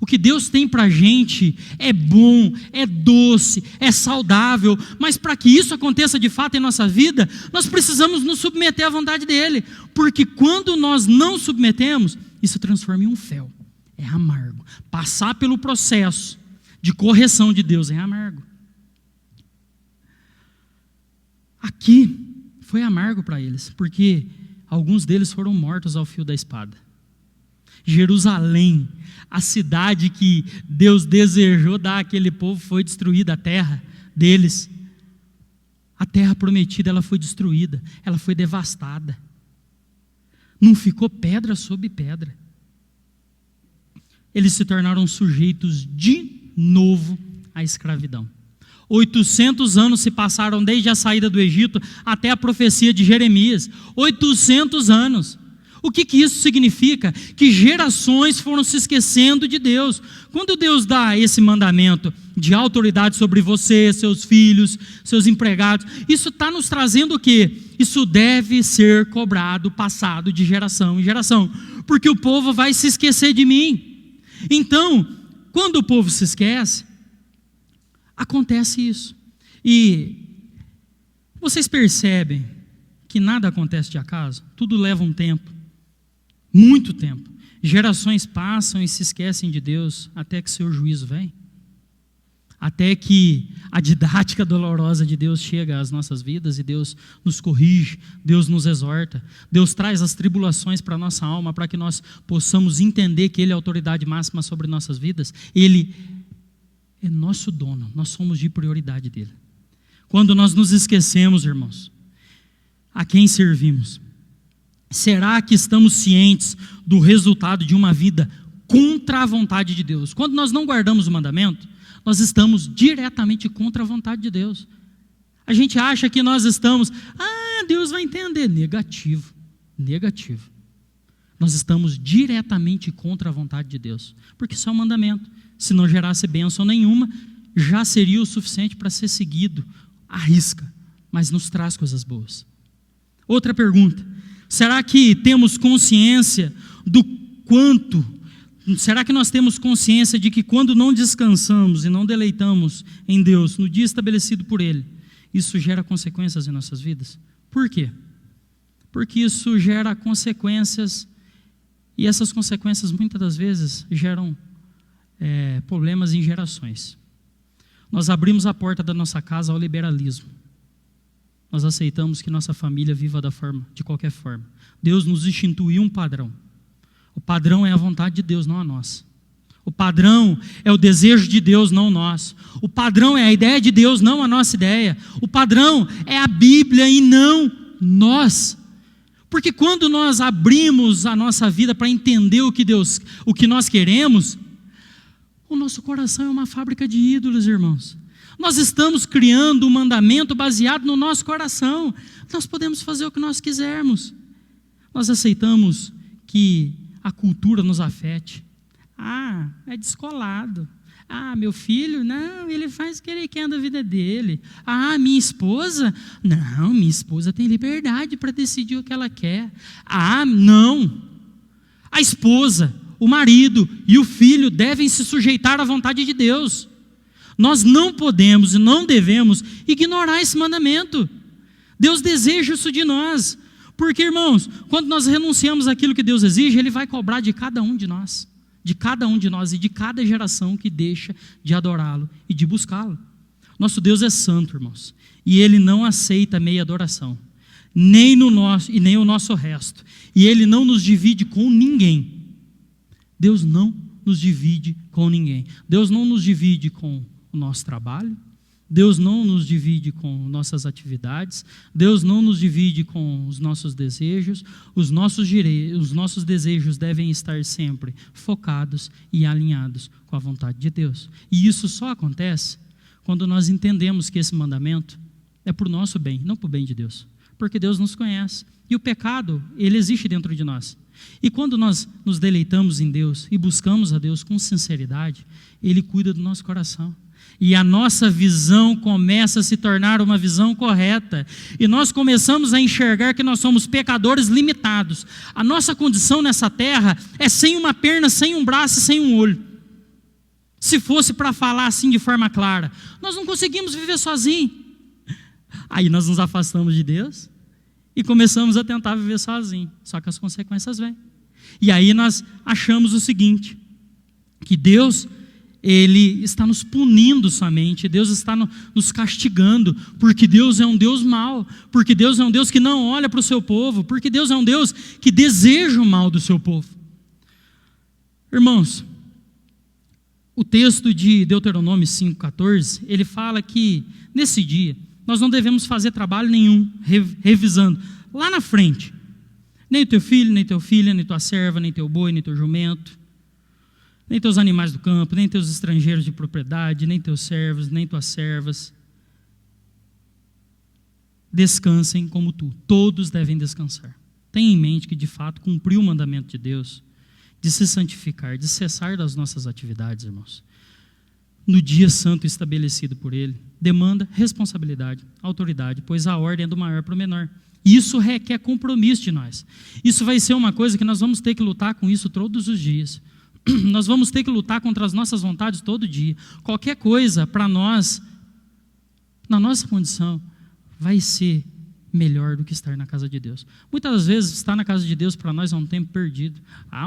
A: O que Deus tem para a gente é bom, é doce, é saudável, mas para que isso aconteça de fato em nossa vida, nós precisamos nos submeter à vontade dEle, porque quando nós não submetemos, isso transforma em um fel, é amargo. Passar pelo processo de correção de Deus é amargo. Aqui foi amargo para eles, porque alguns deles foram mortos ao fio da espada. Jerusalém, a cidade que Deus desejou dar àquele povo, foi destruída, a terra deles. A terra prometida, ela foi destruída, ela foi devastada. Não ficou pedra sobre pedra. Eles se tornaram sujeitos de novo à escravidão. 800 anos se passaram desde a saída do Egito até a profecia de Jeremias. 800 anos. O que isso significa? Que gerações foram se esquecendo de Deus. Quando Deus dá esse mandamento de autoridade sobre você, seus filhos, seus empregados, isso está nos trazendo o quê? Isso deve ser cobrado, passado de geração em geração, porque o povo vai se esquecer de mim. Então, quando o povo se esquece, acontece isso. E vocês percebem que nada acontece de acaso? Tudo leva um tempo. Muito tempo. Gerações passam e se esquecem de Deus até que seu juízo vem. Até que a didática dolorosa de Deus chega às nossas vidas e Deus nos corrige, Deus nos exorta, Deus traz as tribulações para a nossa alma para que nós possamos entender que Ele é a autoridade máxima sobre nossas vidas. Ele é nosso dono, nós somos de prioridade dEle. Quando nós nos esquecemos, irmãos, a quem servimos? Será que estamos cientes do resultado de uma vida contra a vontade de Deus? Quando nós não guardamos o mandamento, nós estamos diretamente contra a vontade de Deus. A gente acha que nós estamos, Deus vai entender. Negativo, negativo. Nós estamos diretamente contra a vontade de Deus, porque isso é um mandamento. Se não gerasse bênção nenhuma, já seria o suficiente para ser seguido à risca, mas nos traz coisas boas. Outra pergunta. Será que temos consciência do quanto? Será que nós temos consciência de que quando não descansamos e não deleitamos em Deus, no dia estabelecido por Ele, isso gera consequências em nossas vidas? Por quê? Porque isso gera consequências, e essas consequências muitas das vezes geram problemas em gerações. Nós abrimos a porta da nossa casa ao liberalismo. Nós aceitamos que nossa família viva de qualquer forma. Deus nos instituiu um padrão. O padrão é a vontade de Deus, não a nossa. O padrão é o desejo de Deus, não o nosso. O padrão é a ideia de Deus, não a nossa ideia. O padrão é a Bíblia e não nós. Porque quando nós abrimos a nossa vida para entender o que nós queremos, o nosso coração é uma fábrica de ídolos, irmãos. Nós estamos criando um mandamento baseado no nosso coração. Nós podemos fazer o que nós quisermos. Nós aceitamos que a cultura nos afete. É descolado. Meu filho, não, ele faz o que ele quer da vida dele. Minha esposa, não, minha esposa tem liberdade para decidir o que ela quer. Não. A esposa, o marido e o filho devem se sujeitar à vontade de Deus. Nós não podemos e não devemos ignorar esse mandamento. Deus deseja isso de nós. Porque, irmãos, quando nós renunciamos àquilo que Deus exige, Ele vai cobrar de cada um de nós. De cada um de nós e de cada geração que deixa de adorá-lo e de buscá-lo. Nosso Deus é santo, irmãos. E Ele não aceita meia adoração. Nem o nosso resto. E Ele não nos divide com ninguém. Deus não nos divide com ninguém. Deus não nos divide com o nosso trabalho, Deus não nos divide com nossas atividades, Deus não nos divide com os nossos desejos, os nossos desejos devem estar sempre focados e alinhados com a vontade de Deus. E isso só acontece quando nós entendemos que esse mandamento é para o nosso bem, não para o bem de Deus. Porque Deus nos conhece. E o pecado, ele existe dentro de nós. E quando nós nos deleitamos em Deus e buscamos a Deus com sinceridade, Ele cuida do nosso coração. E a nossa visão começa a se tornar uma visão correta. E nós começamos a enxergar que nós somos pecadores limitados. A nossa condição nessa terra é sem uma perna, sem um braço e sem um olho. Se fosse para falar assim de forma clara, nós não conseguimos viver sozinhos. Aí nós nos afastamos de Deus e começamos a tentar viver sozinhos. Só que as consequências vêm. E aí nós achamos o seguinte, que Deus, Ele está nos punindo somente, Deus está nos castigando, porque Deus é um Deus mau, porque Deus é um Deus que não olha para o seu povo, porque Deus é um Deus que deseja o mal do seu povo. Irmãos, o texto de Deuteronômio 5,14, ele fala que nesse dia nós não devemos fazer trabalho nenhum, revisando lá na frente, nem teu filho, nem tua filha, nem tua serva, nem teu boi, nem teu jumento, nem teus animais do campo, nem teus estrangeiros de propriedade, nem teus servos, nem tuas servas. Descansem como tu. Todos devem descansar. Tenha em mente que, de fato, cumprir o mandamento de Deus, de se santificar, de cessar das nossas atividades, irmãos, no dia santo estabelecido por Ele, demanda responsabilidade, autoridade, pois a ordem é do maior para o menor. Isso requer compromisso de nós. Isso vai ser uma coisa que nós vamos ter que lutar com isso todos os dias. Nós vamos ter que lutar contra as nossas vontades todo dia. Qualquer coisa para nós, na nossa condição, vai ser melhor do que estar na casa de Deus. Muitas vezes estar na casa de Deus para nós é um tempo perdido.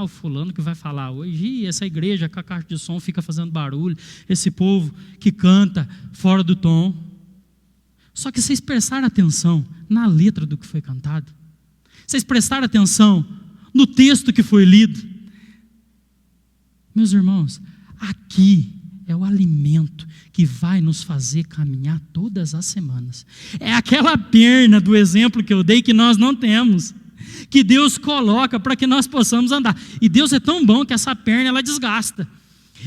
A: O fulano que vai falar hoje, essa igreja com a caixa de som fica fazendo barulho, esse povo que canta fora do tom. Só que vocês prestaram atenção na letra do que foi cantado? Vocês prestaram atenção no texto que foi lido? Meus irmãos, aqui é o alimento que vai nos fazer caminhar todas as semanas. É aquela perna do exemplo que eu dei que nós não temos, que Deus coloca para que nós possamos andar. E Deus é tão bom que essa perna ela desgasta.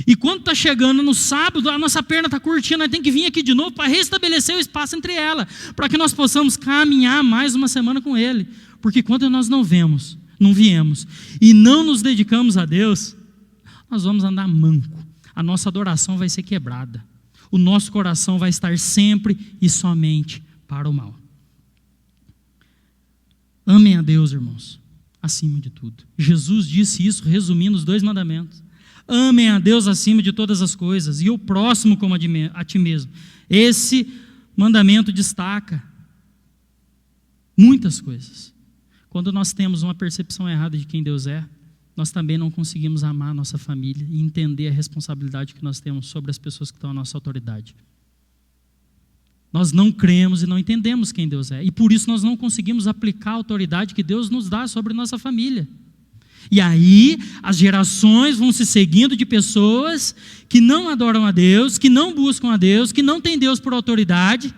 A: E quando está chegando no sábado, a nossa perna está curtindo, nós temos que vir aqui de novo para restabelecer o espaço entre ela, para que nós possamos caminhar mais uma semana com Ele. Porque quando nós não viemos e não nos dedicamos a Deus, nós vamos andar manco. A nossa adoração vai ser quebrada. O nosso coração vai estar sempre e somente para o mal. Amem a Deus, irmãos, acima de tudo. Jesus disse isso resumindo os 2 mandamentos. Amem a Deus acima de todas as coisas e o próximo como a ti mesmo. Esse mandamento destaca muitas coisas. Quando nós temos uma percepção errada de quem Deus é, nós também não conseguimos amar a nossa família e entender a responsabilidade que nós temos sobre as pessoas que estão à nossa autoridade. Nós não cremos e não entendemos quem Deus é. E por isso nós não conseguimos aplicar a autoridade que Deus nos dá sobre nossa família. E aí as gerações vão se seguindo de pessoas que não adoram a Deus, que não buscam a Deus, que não têm Deus por autoridade.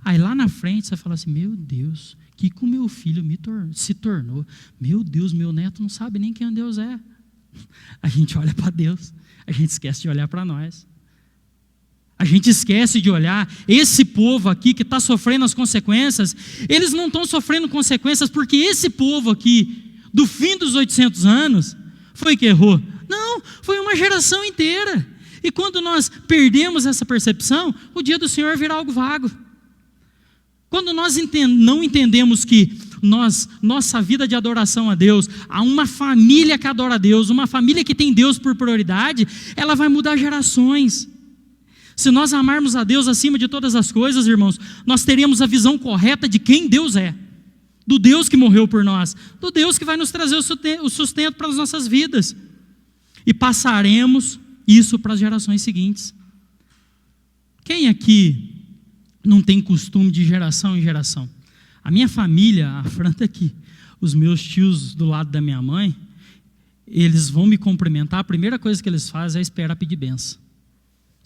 A: Aí lá na frente você fala assim, meu Deus, que o meu filho se tornou. Meu Deus, meu neto não sabe nem quem Deus é. A gente olha para Deus, a gente esquece de olhar para nós. A gente esquece de olhar, esse povo aqui que está sofrendo as consequências, eles não estão sofrendo consequências porque esse povo aqui, do fim dos 800 anos, foi que errou. Não, foi uma geração inteira. E quando nós perdemos essa percepção, o dia do Senhor virá algo vago. Quando nós não entendemos que nossa vida de adoração a Deus, há uma família que adora a Deus, uma família que tem Deus por prioridade, ela vai mudar gerações. Se nós amarmos a Deus acima de todas as coisas, irmãos, nós teremos a visão correta de quem Deus é, do Deus que morreu por nós, do Deus que vai nos trazer o sustento para as nossas vidas. E passaremos isso para as gerações seguintes. Quem aqui não tem costume de geração em geração? A minha família, a Fran está aqui, os meus tios do lado da minha mãe, eles vão me cumprimentar, a primeira coisa que eles fazem é esperar pedir bênção.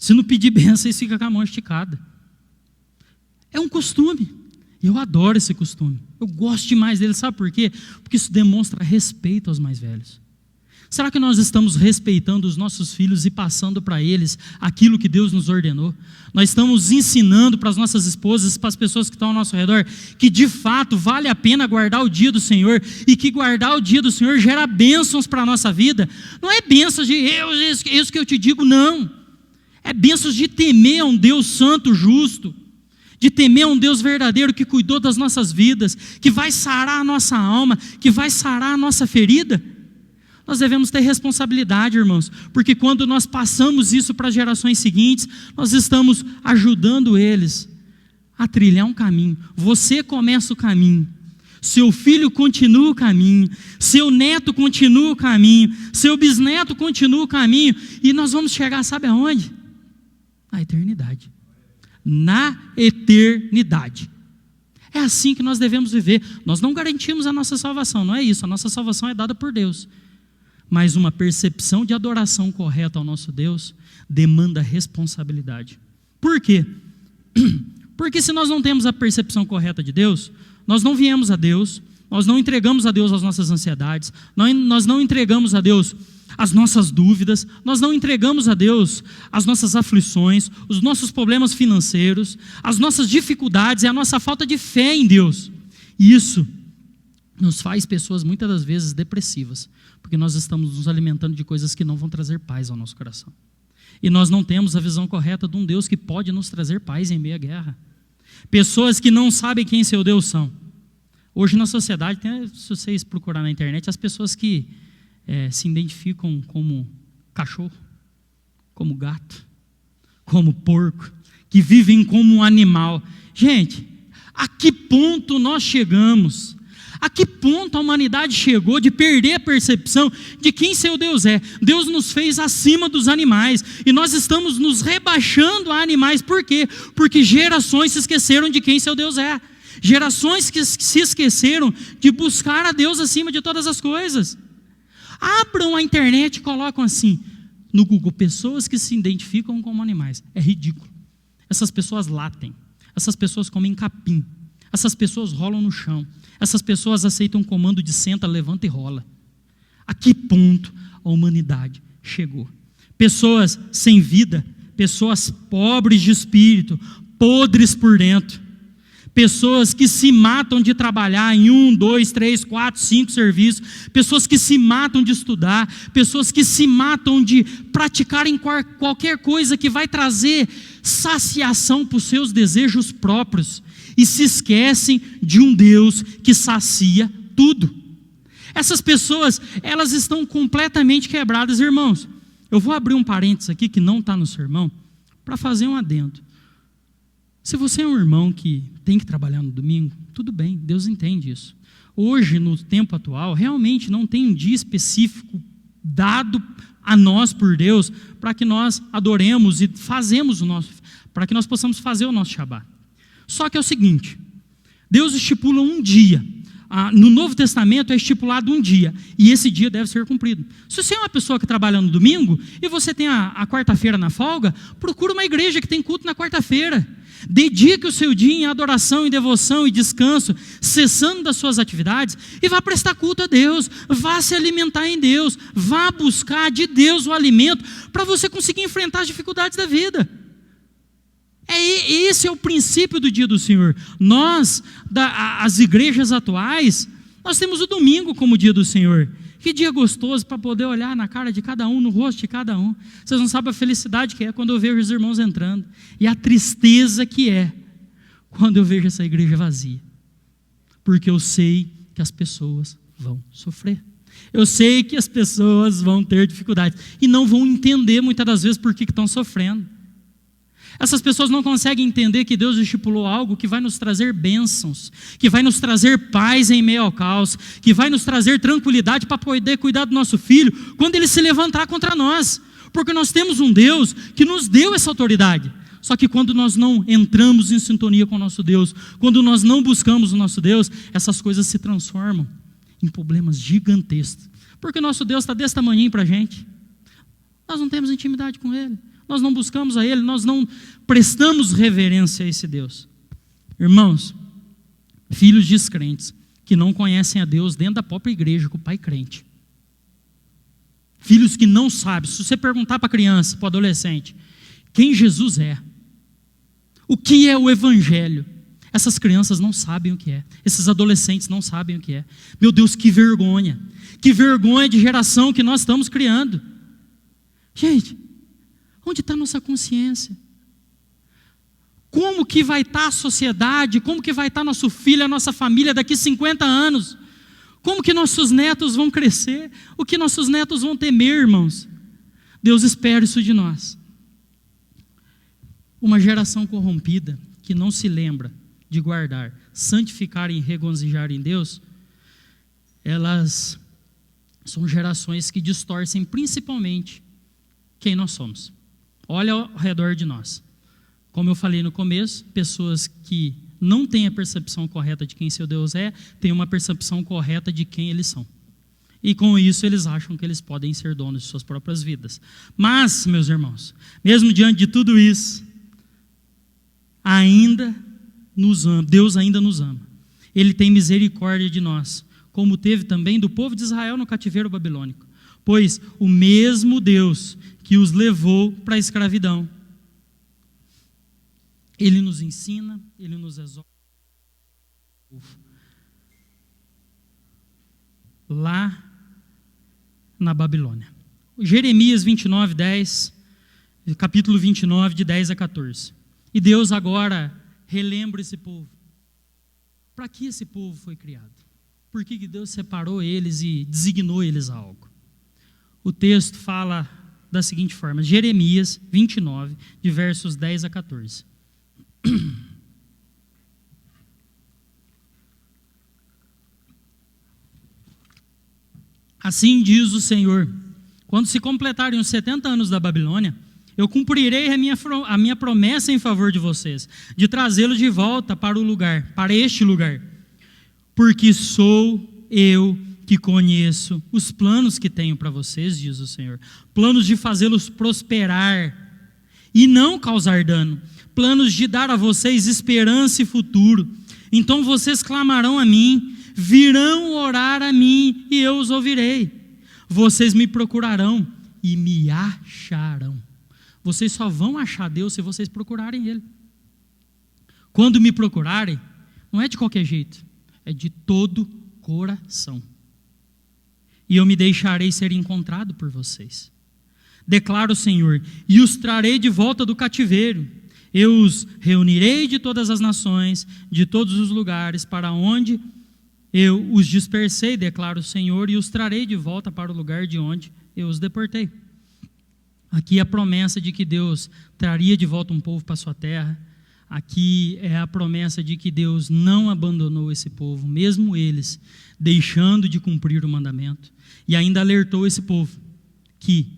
A: Se não pedir bênção, vocês ficam com a mão esticada. É um costume. Eu adoro esse costume. Eu gosto demais dele. Sabe por quê? Porque isso demonstra respeito aos mais velhos. Será que nós estamos respeitando os nossos filhos e passando para eles aquilo que Deus nos ordenou? Nós estamos ensinando para as nossas esposas, para as pessoas que estão ao nosso redor, que de fato vale a pena guardar o dia do Senhor, e que guardar o dia do Senhor gera bênçãos para a nossa vida. Não é bênçãos de isso que eu te digo, não. É bênçãos de temer a um Deus santo, justo, de temer a um Deus verdadeiro que cuidou das nossas vidas, que vai sarar a nossa alma, que vai sarar a nossa ferida. Nós devemos ter responsabilidade, irmãos, porque quando nós passamos isso para as gerações seguintes, nós estamos ajudando eles a trilhar um caminho. Você começa o caminho, seu filho continua o caminho, seu neto continua o caminho, seu bisneto continua o caminho, e nós vamos chegar, sabe aonde? Na eternidade. Na eternidade. É assim que nós devemos viver. Nós não garantimos a nossa salvação, não é isso. A nossa salvação é dada por Deus. Mas uma percepção de adoração correta ao nosso Deus demanda responsabilidade. Por quê? Porque se nós não temos a percepção correta de Deus, nós não viemos a Deus, nós não entregamos a Deus as nossas ansiedades, nós não entregamos a Deus as nossas dúvidas, nós não entregamos a Deus as nossas aflições, os nossos problemas financeiros, as nossas dificuldades e a nossa falta de fé em Deus. E isso nos faz pessoas muitas das vezes depressivas, porque nós estamos nos alimentando de coisas que não vão trazer paz ao nosso coração. E nós não temos a visão correta de um Deus que pode nos trazer paz em meio à guerra. Pessoas que não sabem quem seu Deus são. Hoje na sociedade, se vocês procurar na internet, as pessoas que se identificam como cachorro, como gato, como porco, que vivem como um animal. Gente, a que ponto nós chegamos? A que ponto a humanidade chegou de perder a percepção de quem seu Deus é? Deus nos fez acima dos animais, e nós estamos nos rebaixando a animais. Por quê? Porque gerações se esqueceram de quem seu Deus é. Gerações que se esqueceram de buscar a Deus acima de todas as coisas. Abram a internet e colocam assim, no Google, pessoas que se identificam como animais. É ridículo. Essas pessoas latem, essas pessoas comem capim, essas pessoas rolam no chão, essas pessoas aceitam um comando de senta, levanta e rola. A que ponto a humanidade chegou? Pessoas sem vida, pessoas pobres de espírito, podres por dentro, pessoas que se matam de trabalhar em 1, 2, 3, 4, 5 serviços, pessoas que se matam de estudar, pessoas que se matam de praticarem qualquer coisa que vai trazer saciação para os seus desejos próprios, e se esquecem de um Deus que sacia tudo. Essas pessoas, elas estão completamente quebradas, irmãos. Eu vou abrir um parênteses aqui que não está no sermão, para fazer um adendo. Se você é um irmão que tem que trabalhar no domingo, tudo bem, Deus entende isso. Hoje, no tempo atual, realmente não tem um dia específico dado a nós por Deus para que nós adoremos e fazemos para que nós possamos fazer o nosso Shabá. Só que é o seguinte, Deus estipula um dia. No Novo Testamento é estipulado um dia, e esse dia deve ser cumprido. Se você é uma pessoa que trabalha no domingo, e você tem a quarta-feira na folga, procura uma igreja que tem culto na quarta-feira. Dedique o seu dia em adoração, em devoção e descanso, cessando das suas atividades, e vá prestar culto a Deus, vá se alimentar em Deus, vá buscar de Deus o alimento, para você conseguir enfrentar as dificuldades da vida. Esse é o princípio do dia do Senhor. Nós, as igrejas atuais, nós temos o domingo como dia do Senhor. Que dia gostoso para poder olhar na cara de cada um, no rosto de cada um. Vocês não sabem a felicidade que é quando eu vejo os irmãos entrando, e a tristeza que é quando eu vejo essa igreja vazia, porque eu sei que as pessoas vão sofrer. Eu sei que as pessoas vão ter dificuldades e não vão entender muitas das vezes por que estão sofrendo. Essas pessoas não conseguem entender que Deus estipulou algo que vai nos trazer bênçãos, que vai nos trazer paz em meio ao caos, que vai nos trazer tranquilidade para poder cuidar do nosso filho quando ele se levantar contra nós, porque nós temos um Deus que nos deu essa autoridade. Só que quando nós não entramos em sintonia com o nosso Deus, quando nós não buscamos o nosso Deus, essas coisas se transformam em problemas gigantescos, porque o nosso Deus está desse tamanhinho para a gente. Nós não temos intimidade com Ele. nós não buscamos a Ele, nós não prestamos reverência a esse Deus. Irmãos, filhos descrentes, que não conhecem a Deus dentro da própria igreja, com o pai crente. Filhos que não sabem. Se você perguntar para a criança, para o adolescente, quem Jesus é, o que é o Evangelho, essas crianças não sabem o que é, esses adolescentes não sabem o que é. Meu Deus, que vergonha de geração que nós estamos criando. Gente, onde está a nossa consciência? Como que vai estar a sociedade, como que vai estar nosso filho, a nossa família daqui 50 anos? Como que nossos netos vão crescer? O que nossos netos vão temer, irmãos? Deus espera isso de nós. Uma geração corrompida, que não se lembra de guardar, santificar e regozijar em Deus, elas são gerações que distorcem principalmente quem nós somos. Olha ao redor de nós. Como eu falei no começo, pessoas que não têm a percepção correta de quem seu Deus é, têm uma percepção correta de quem eles são. E com isso eles acham que eles podem ser donos de suas próprias vidas. Mas, meus irmãos, mesmo diante de tudo isso, Deus ainda nos ama. Ele tem misericórdia de nós, como teve também do povo de Israel no cativeiro babilônico. Pois o mesmo Deus que os levou para a escravidão, Ele nos ensina, Ele nos exorta. Lá na Babilônia. Jeremias 29, 10, capítulo 29, de 10 a 14. E Deus agora relembra esse povo. Para que esse povo foi criado? Por que Deus separou eles e designou eles a algo? O texto fala da seguinte forma, Jeremias 29, de versos 10 a 14. Assim diz o Senhor, quando se completarem os 70 anos da Babilônia, eu cumprirei a minha promessa em favor de vocês, de trazê-los de volta para o lugar, para este lugar, porque sou eu que conheço os planos que tenho para vocês, diz o Senhor, planos de fazê-los prosperar e não causar dano, planos de dar a vocês esperança e futuro. Então vocês clamarão a mim, virão orar a mim e eu os ouvirei. Vocês me procurarão e me acharão. Vocês só vão achar Deus se vocês procurarem Ele. Quando me procurarem, não é de qualquer jeito, é de todo coração. E eu me deixarei ser encontrado por vocês. Declara o Senhor, e os trarei de volta do cativeiro. Eu os reunirei de todas as nações, de todos os lugares para onde eu os dispersei, declara o Senhor, e os trarei de volta para o lugar de onde eu os deportei. Aqui é a promessa de que Deus traria de volta um povo para a sua terra. Aqui é a promessa de que Deus não abandonou esse povo, mesmo eles deixando de cumprir o mandamento. E ainda alertou esse povo que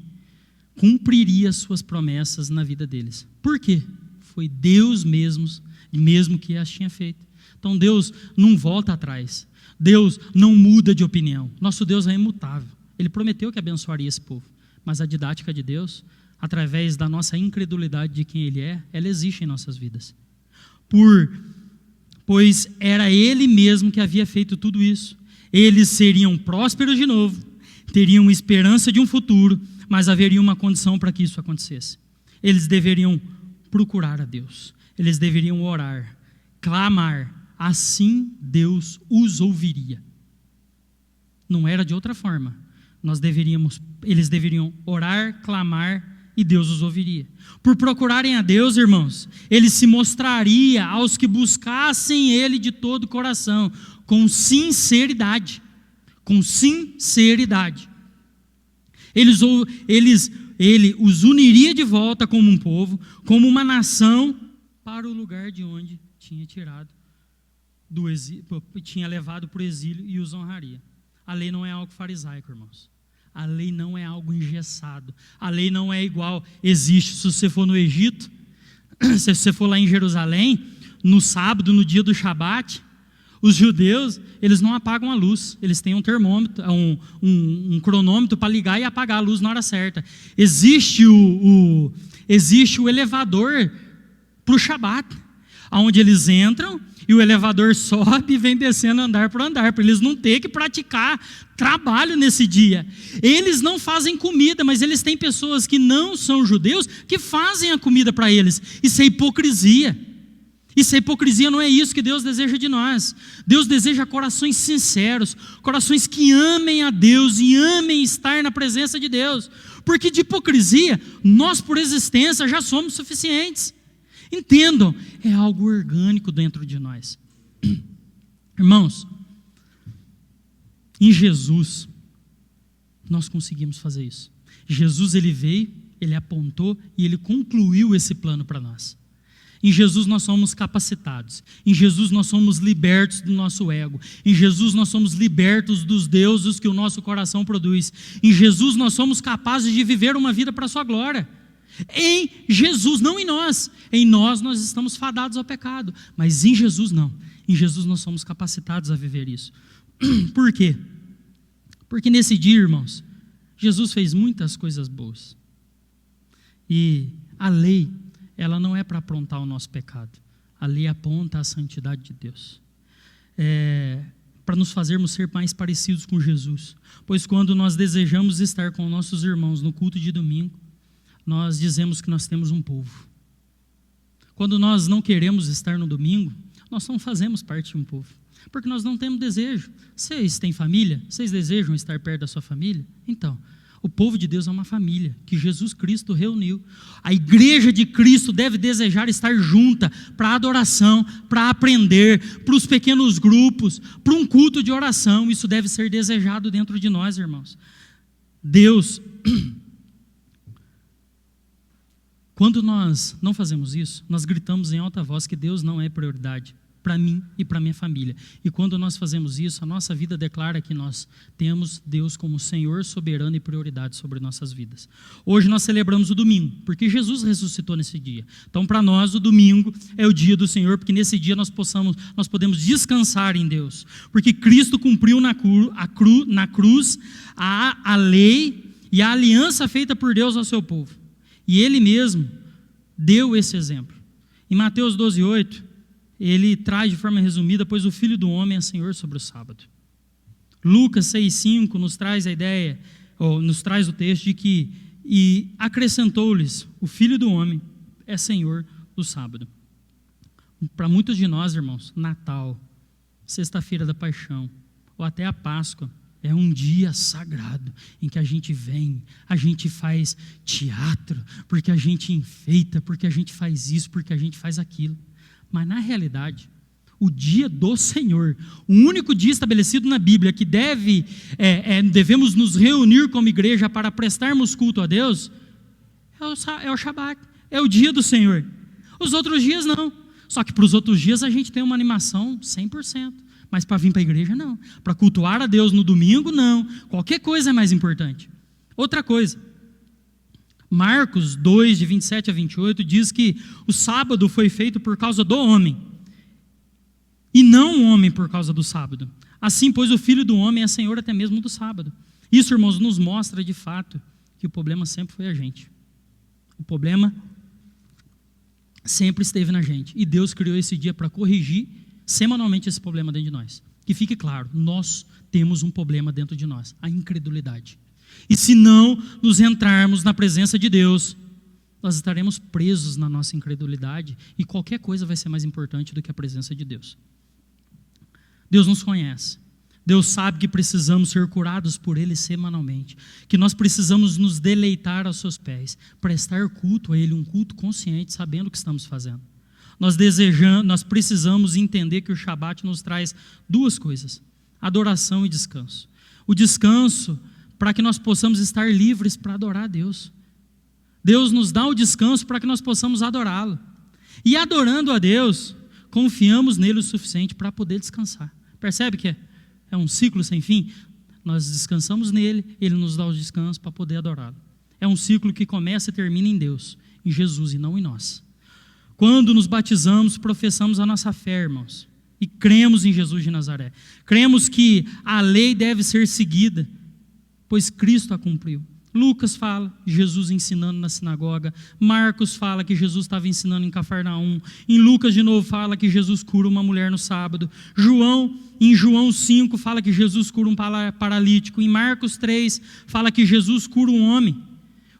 A: cumpriria as suas promessas na vida deles. Por quê? Foi Deus mesmo que as tinha feito. Então Deus não volta atrás. Deus não muda de opinião. Nosso Deus é imutável. Ele prometeu que abençoaria esse povo. Mas a didática de Deus, através da nossa incredulidade de quem Ele é, ela existe em nossas vidas. Pois era Ele mesmo que havia feito tudo isso. Eles seriam prósperos de novo, teriam esperança de um futuro, mas haveria uma condição para que isso acontecesse. Eles deveriam procurar a Deus. Eles deveriam orar, clamar. Assim Deus os ouviria. Não era de outra forma. Eles deveriam orar, clamar e Deus os ouviria. Por procurarem a Deus, irmãos, Ele se mostraria aos que buscassem Ele de todo o coração, com sinceridade. Com sinceridade. Ele os uniria de volta como um povo, como uma nação, para o lugar de onde tinha tirado do exílio, tinha levado para o exílio e os honraria. A lei não é algo farisaico, irmãos. A lei não é algo engessado. A lei não é igual. Existe, se você for no Egito, se você for lá em Jerusalém, no sábado, no dia do Shabat, os judeus, eles não apagam a luz. Eles têm um termômetro, um cronômetro para ligar e apagar a luz na hora certa. Existe existe o elevador para o Shabat, onde eles entram e o elevador sobe e vem descendo andar por andar, para eles não terem que praticar trabalho nesse dia. Eles não fazem comida, mas eles têm pessoas que não são judeus que fazem a comida para eles. Isso é hipocrisia. Isso é hipocrisia, não é isso que Deus deseja de nós. Deus deseja corações sinceros, corações que amem a Deus e amem estar na presença de Deus. Porque de hipocrisia, nós por existência já somos suficientes. Entendam, é algo orgânico dentro de nós. Irmãos, em Jesus, nós conseguimos fazer isso. Jesus, ele veio, ele apontou e ele concluiu esse plano para nós. Em Jesus nós somos capacitados. Em Jesus nós somos libertos do nosso ego. Em Jesus nós somos libertos dos deuses que o nosso coração produz. Em Jesus nós somos capazes de viver uma vida para a sua glória. Em Jesus, não em nós. Em nós estamos fadados ao pecado, mas em Jesus não. Em Jesus nós somos capacitados a viver isso. Por quê? Porque nesse dia, irmãos, Jesus fez muitas coisas boas. E a lei, ela não é para aprontar o nosso pecado. A lei aponta a santidade de Deus. Para nos fazermos ser mais parecidos com Jesus. Pois quando nós desejamos estar com nossos irmãos no culto de domingo, nós dizemos que nós temos um povo. Quando nós não queremos estar no domingo, nós não fazemos parte de um povo, porque nós não temos desejo. Vocês têm família? Vocês desejam estar perto da sua família? Então, o povo de Deus é uma família que Jesus Cristo reuniu. A igreja de Cristo deve desejar estar junta para adoração, para aprender, para os pequenos grupos, para um culto de oração. Isso deve ser desejado dentro de nós, irmãos. Deus... Quando nós não fazemos isso, nós gritamos em alta voz que Deus não é prioridade para mim e para minha família. E quando nós fazemos isso, a nossa vida declara que nós temos Deus como Senhor soberano e prioridade sobre nossas vidas. Hoje nós celebramos o domingo, porque Jesus ressuscitou nesse dia. Então, para nós, o domingo é o dia do Senhor, porque nesse dia nós podemos descansar em Deus. Porque Cristo cumpriu na cruz a lei e a aliança feita por Deus ao seu povo. E ele mesmo deu esse exemplo. Em Mateus 12:8, ele traz de forma resumida, pois o Filho do Homem é Senhor sobre o sábado. Lucas 6:5 nos traz a ideia, ou nos traz o texto de que, e acrescentou-lhes, o Filho do Homem é Senhor do sábado. Para muitos de nós, irmãos, Natal, Sexta-feira da Paixão, ou até a Páscoa, é um dia sagrado, em que a gente vem, a gente faz teatro, porque a gente enfeita, porque a gente faz isso, porque a gente faz aquilo. Mas na realidade, o dia do Senhor, o único dia estabelecido na Bíblia que devemos nos reunir como igreja para prestarmos culto a Deus, é o Shabat, é o dia do Senhor. Os outros dias não. Só que para os outros dias a gente tem uma animação 100%. Mas para vir para a igreja, não. Para cultuar a Deus no domingo, não. Qualquer coisa é mais importante. Outra coisa, Marcos 2, de 27 a 28, diz que o sábado foi feito por causa do homem, e não o homem por causa do sábado. Assim, pois, o Filho do Homem é Senhor até mesmo do sábado. Isso, irmãos, nos mostra de fato que o problema sempre foi a gente. O problema sempre esteve na gente. E Deus criou esse dia para corrigir semanalmente esse problema dentro de nós. Que fique claro, nós temos um problema dentro de nós, a incredulidade. E se não nos entrarmos na presença de Deus, nós estaremos presos na nossa incredulidade e qualquer coisa vai ser mais importante do que a presença de Deus. Deus nos conhece. Deus sabe que precisamos ser curados por Ele semanalmente, que nós precisamos nos deleitar aos seus pés, prestar culto a Ele, um culto consciente, sabendo o que estamos fazendo. Nós precisamos entender que o Shabat nos traz duas coisas, adoração e descanso. O descanso para que nós possamos estar livres para adorar a Deus. Deus nos dá o descanso para que nós possamos adorá-lo. E adorando a Deus, confiamos nele o suficiente para poder descansar. Percebe que é um ciclo sem fim? Nós descansamos nele, ele nos dá o descanso para poder adorá-lo. É um ciclo que começa e termina em Deus, em Jesus e não em nós. Quando nos batizamos, professamos a nossa fé, irmãos, e cremos em Jesus de Nazaré. Cremos que a lei deve ser seguida, pois Cristo a cumpriu. Lucas fala Jesus ensinando na sinagoga. Marcos fala que Jesus estava ensinando em Cafarnaum. Em Lucas de novo fala que Jesus cura uma mulher no sábado. Em João 5 fala que Jesus cura um paralítico. Em Marcos 3 fala que Jesus cura um homem.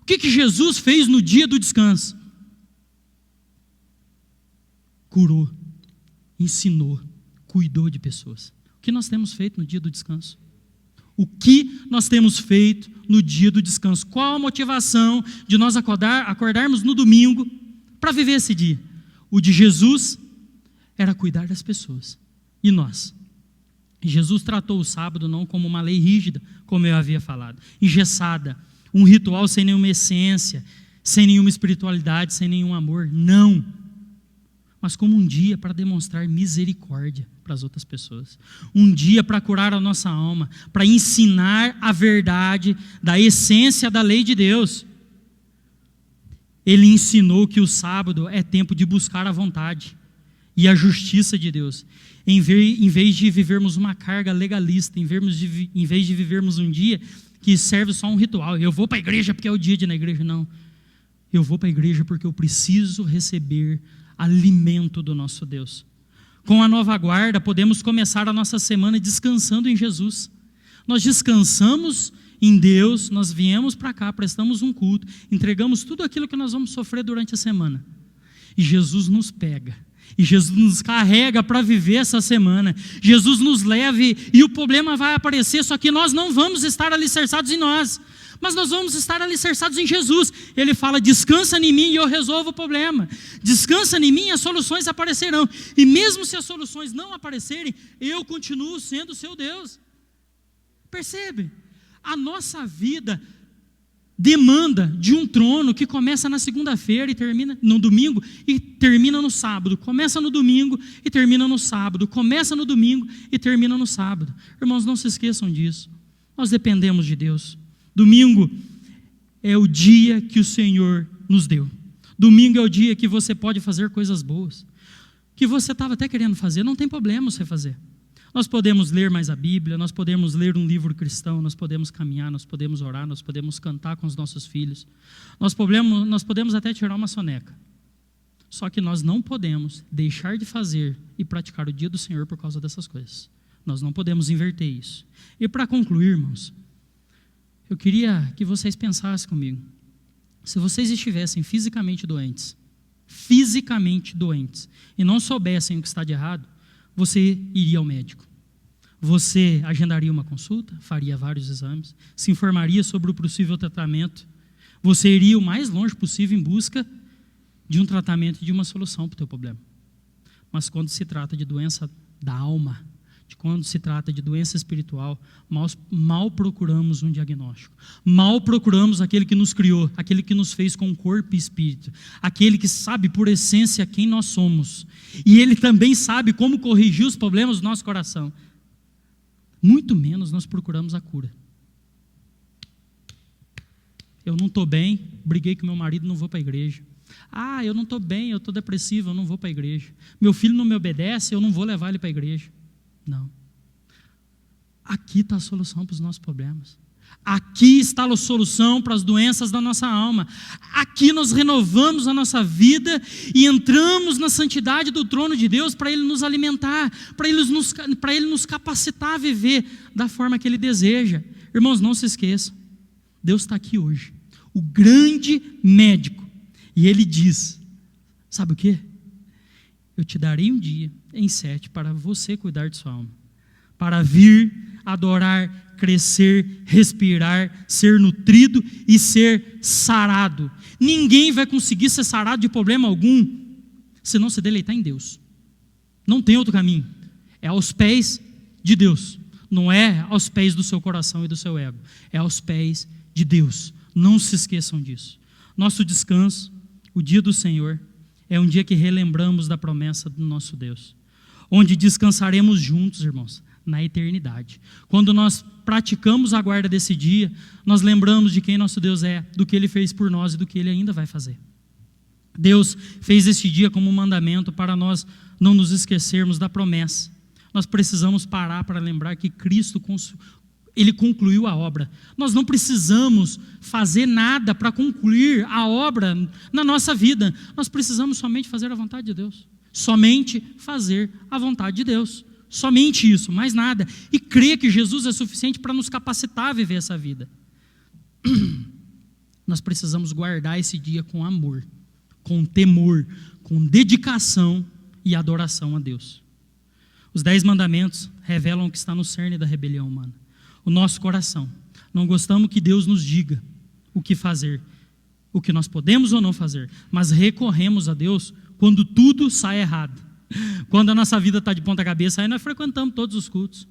A: O que Jesus fez no dia do descanso? Curou, ensinou, cuidou de pessoas. O que nós temos feito no dia do descanso? O que nós temos feito no dia do descanso? Qual a motivação de nós acordarmos no domingo para viver esse dia? O de Jesus era cuidar das pessoas. E nós? Jesus tratou o sábado não como uma lei rígida, como eu havia falado, engessada, um ritual sem nenhuma essência, sem nenhuma espiritualidade, sem nenhum amor. Não. Mas como um dia para demonstrar misericórdia para as outras pessoas. Um dia para curar a nossa alma, para ensinar a verdade da essência da lei de Deus. Ele ensinou que o sábado é tempo de buscar a vontade e a justiça de Deus. Em vez de vivermos uma carga legalista, em vez de vivermos um dia que serve só um ritual. Eu vou para a igreja porque é o dia de ir na igreja. Não. Eu vou para a igreja porque eu preciso receber alimento do nosso Deus. Com a nova guarda, podemos começar a nossa semana descansando em Jesus. Nós descansamos em Deus, nós viemos para cá, prestamos um culto, entregamos tudo aquilo que nós vamos sofrer durante a semana. E Jesus nos pega, e Jesus nos carrega para viver essa semana. Jesus nos leva e o problema vai aparecer, só que nós não vamos estar alicerçados em nós, mas nós vamos estar alicerçados em Jesus. Ele fala: descansa em mim e eu resolvo o problema. Descansa em mim e as soluções aparecerão. E mesmo se as soluções não aparecerem, eu continuo sendo o seu Deus. Percebe? A nossa vida demanda de um trono que começa na segunda-feira e termina no domingo e termina no sábado. Começa no domingo e termina no sábado. Começa no domingo e termina no sábado. Irmãos, não se esqueçam disso. Nós dependemos de Deus. Domingo é o dia que o Senhor nos deu. Domingo é o dia que você pode fazer coisas boas, que você estava até querendo fazer, não tem problema você fazer. Nós podemos ler mais a Bíblia, nós podemos ler um livro cristão, nós podemos caminhar, nós podemos orar, nós podemos cantar com os nossos filhos, nós podemos até tirar uma soneca. Só que nós não podemos deixar de fazer e praticar o dia do Senhor por causa dessas coisas. Nós não podemos inverter isso. E para concluir, irmãos, eu queria que vocês pensassem comigo. Se vocês estivessem fisicamente doentes, e não soubessem o que está de errado, você iria ao médico. Você agendaria uma consulta, faria vários exames, se informaria sobre o possível tratamento. Você iria o mais longe possível em busca de um tratamento e de uma solução para o teu problema. Mas quando se trata de doença da alma, quando se trata de doença espiritual, mal procuramos um diagnóstico. Mal procuramos aquele que nos criou, aquele que nos fez com corpo e espírito, aquele que sabe por essência quem nós somos. E ele também sabe como corrigir os problemas do nosso coração. Muito menos nós procuramos a cura. Eu não estou bem, briguei com meu marido, não vou para a igreja. Eu não estou bem, eu estou depressivo, eu não vou para a igreja. Meu filho não me obedece, eu não vou levar ele para a igreja. Não. Aqui está a solução para os nossos problemas. Aqui está a solução para as doenças da nossa alma. Aqui nós renovamos a nossa vida e entramos na santidade do trono de Deus para Ele nos alimentar, para Ele nos capacitar a viver da forma que Ele deseja. Irmãos, não se esqueçam, Deus está aqui hoje, o grande médico, e Ele diz, sabe o quê? Eu te darei um dia em 7 para você cuidar de sua alma, para vir, adorar, crescer, respirar, ser nutrido e ser sarado. Ninguém vai conseguir ser sarado de problema algum se não se deleitar em Deus. Não tem outro caminho. É aos pés de Deus. Não é aos pés do seu coração e do seu ego. É aos pés de Deus. Não se esqueçam disso. Nosso descanso, o dia do Senhor, é um dia que relembramos da promessa do nosso Deus, onde descansaremos juntos, irmãos, na eternidade. Quando nós praticamos a guarda desse dia, nós lembramos de quem nosso Deus é, do que Ele fez por nós e do que Ele ainda vai fazer. Deus fez este dia como um mandamento para nós não nos esquecermos da promessa. Nós precisamos parar para lembrar que Cristo Ele concluiu a obra. Nós não precisamos fazer nada para concluir a obra na nossa vida. Nós precisamos somente fazer a vontade de Deus. Somente fazer a vontade de Deus. Somente isso, mais nada. E crer que Jesus é suficiente para nos capacitar a viver essa vida. Nós precisamos guardar esse dia com amor, com temor, com dedicação e adoração a Deus. Os 10 mandamentos revelam o que está no cerne da rebelião humana. O nosso coração. Não gostamos que Deus nos diga o que fazer, o que nós podemos ou não fazer, mas recorremos a Deus quando tudo sai errado. Quando a nossa vida está de ponta cabeça, aí nós frequentamos todos os cultos.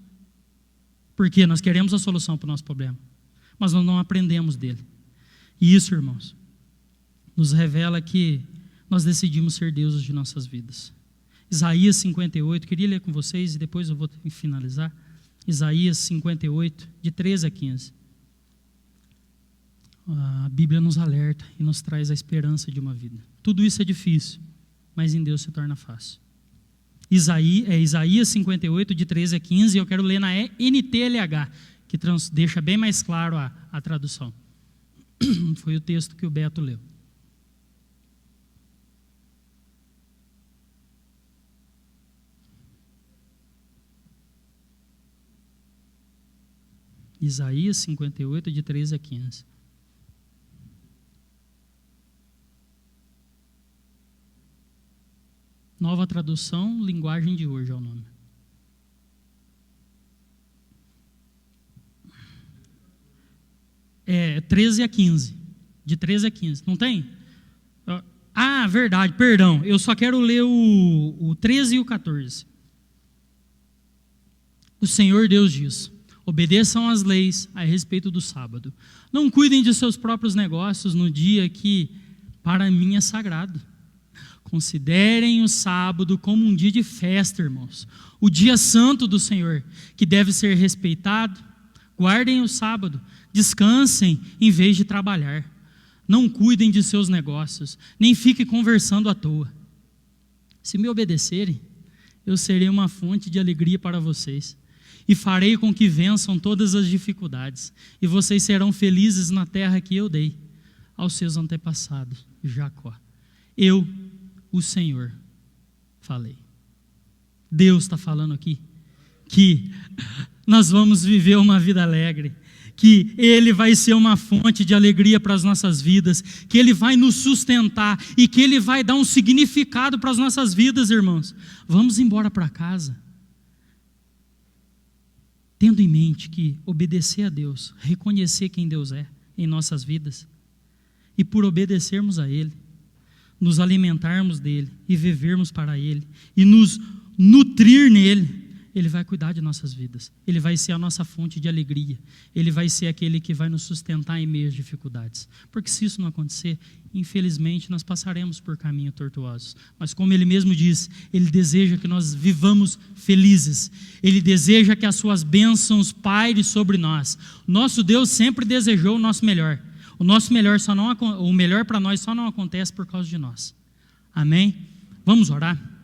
A: Porque nós queremos a solução para o nosso problema, mas nós não aprendemos dele. E isso, irmãos, nos revela que nós decidimos ser deuses de nossas vidas. Isaías 58, queria ler com vocês e depois eu vou finalizar. Isaías 58, de 13 a 15. A Bíblia nos alerta e nos traz a esperança de uma vida. Tudo isso é difícil, mas em Deus se torna fácil. Isaías 58, de 13 a 15, e eu quero ler na NTLH, que deixa bem mais claro a tradução. Foi o texto que o Beto leu. Isaías 58, de 13 a 15. Nova tradução, linguagem de hoje é o nome. É 13 a 15. De 13 a 15. Não tem? Ah, verdade, perdão. Eu só quero ler o 13 e o 14. O Senhor Deus diz: obedeçam às leis a respeito do sábado. Não cuidem de seus próprios negócios no dia que para mim é sagrado. Considerem o sábado como um dia de festa, irmãos. O dia santo do Senhor, que deve ser respeitado. Guardem o sábado, descansem em vez de trabalhar. Não cuidem de seus negócios, nem fiquem conversando à toa. Se me obedecerem, eu serei uma fonte de alegria para vocês. E farei com que vençam todas as dificuldades. E vocês serão felizes na terra que eu dei aos seus antepassados, Jacó. Eu, o Senhor, falei. Deus está falando aqui que nós vamos viver uma vida alegre, que Ele vai ser uma fonte de alegria para as nossas vidas, que Ele vai nos sustentar e que Ele vai dar um significado para as nossas vidas, irmãos. Vamos embora para casa, tendo em mente que obedecer a Deus, reconhecer quem Deus é em nossas vidas, e por obedecermos a Ele, nos alimentarmos dEle e vivermos para Ele, e nos nutrir nele, Ele vai cuidar de nossas vidas. Ele vai ser a nossa fonte de alegria. Ele vai ser aquele que vai nos sustentar em meio às dificuldades. Porque se isso não acontecer, infelizmente nós passaremos por caminhos tortuosos. Mas como Ele mesmo diz, Ele deseja que nós vivamos felizes. Ele deseja que as suas bênçãos pairem sobre nós. Nosso Deus sempre desejou o nosso melhor. O melhor para nós só não acontece por causa de nós. Amém? Vamos orar?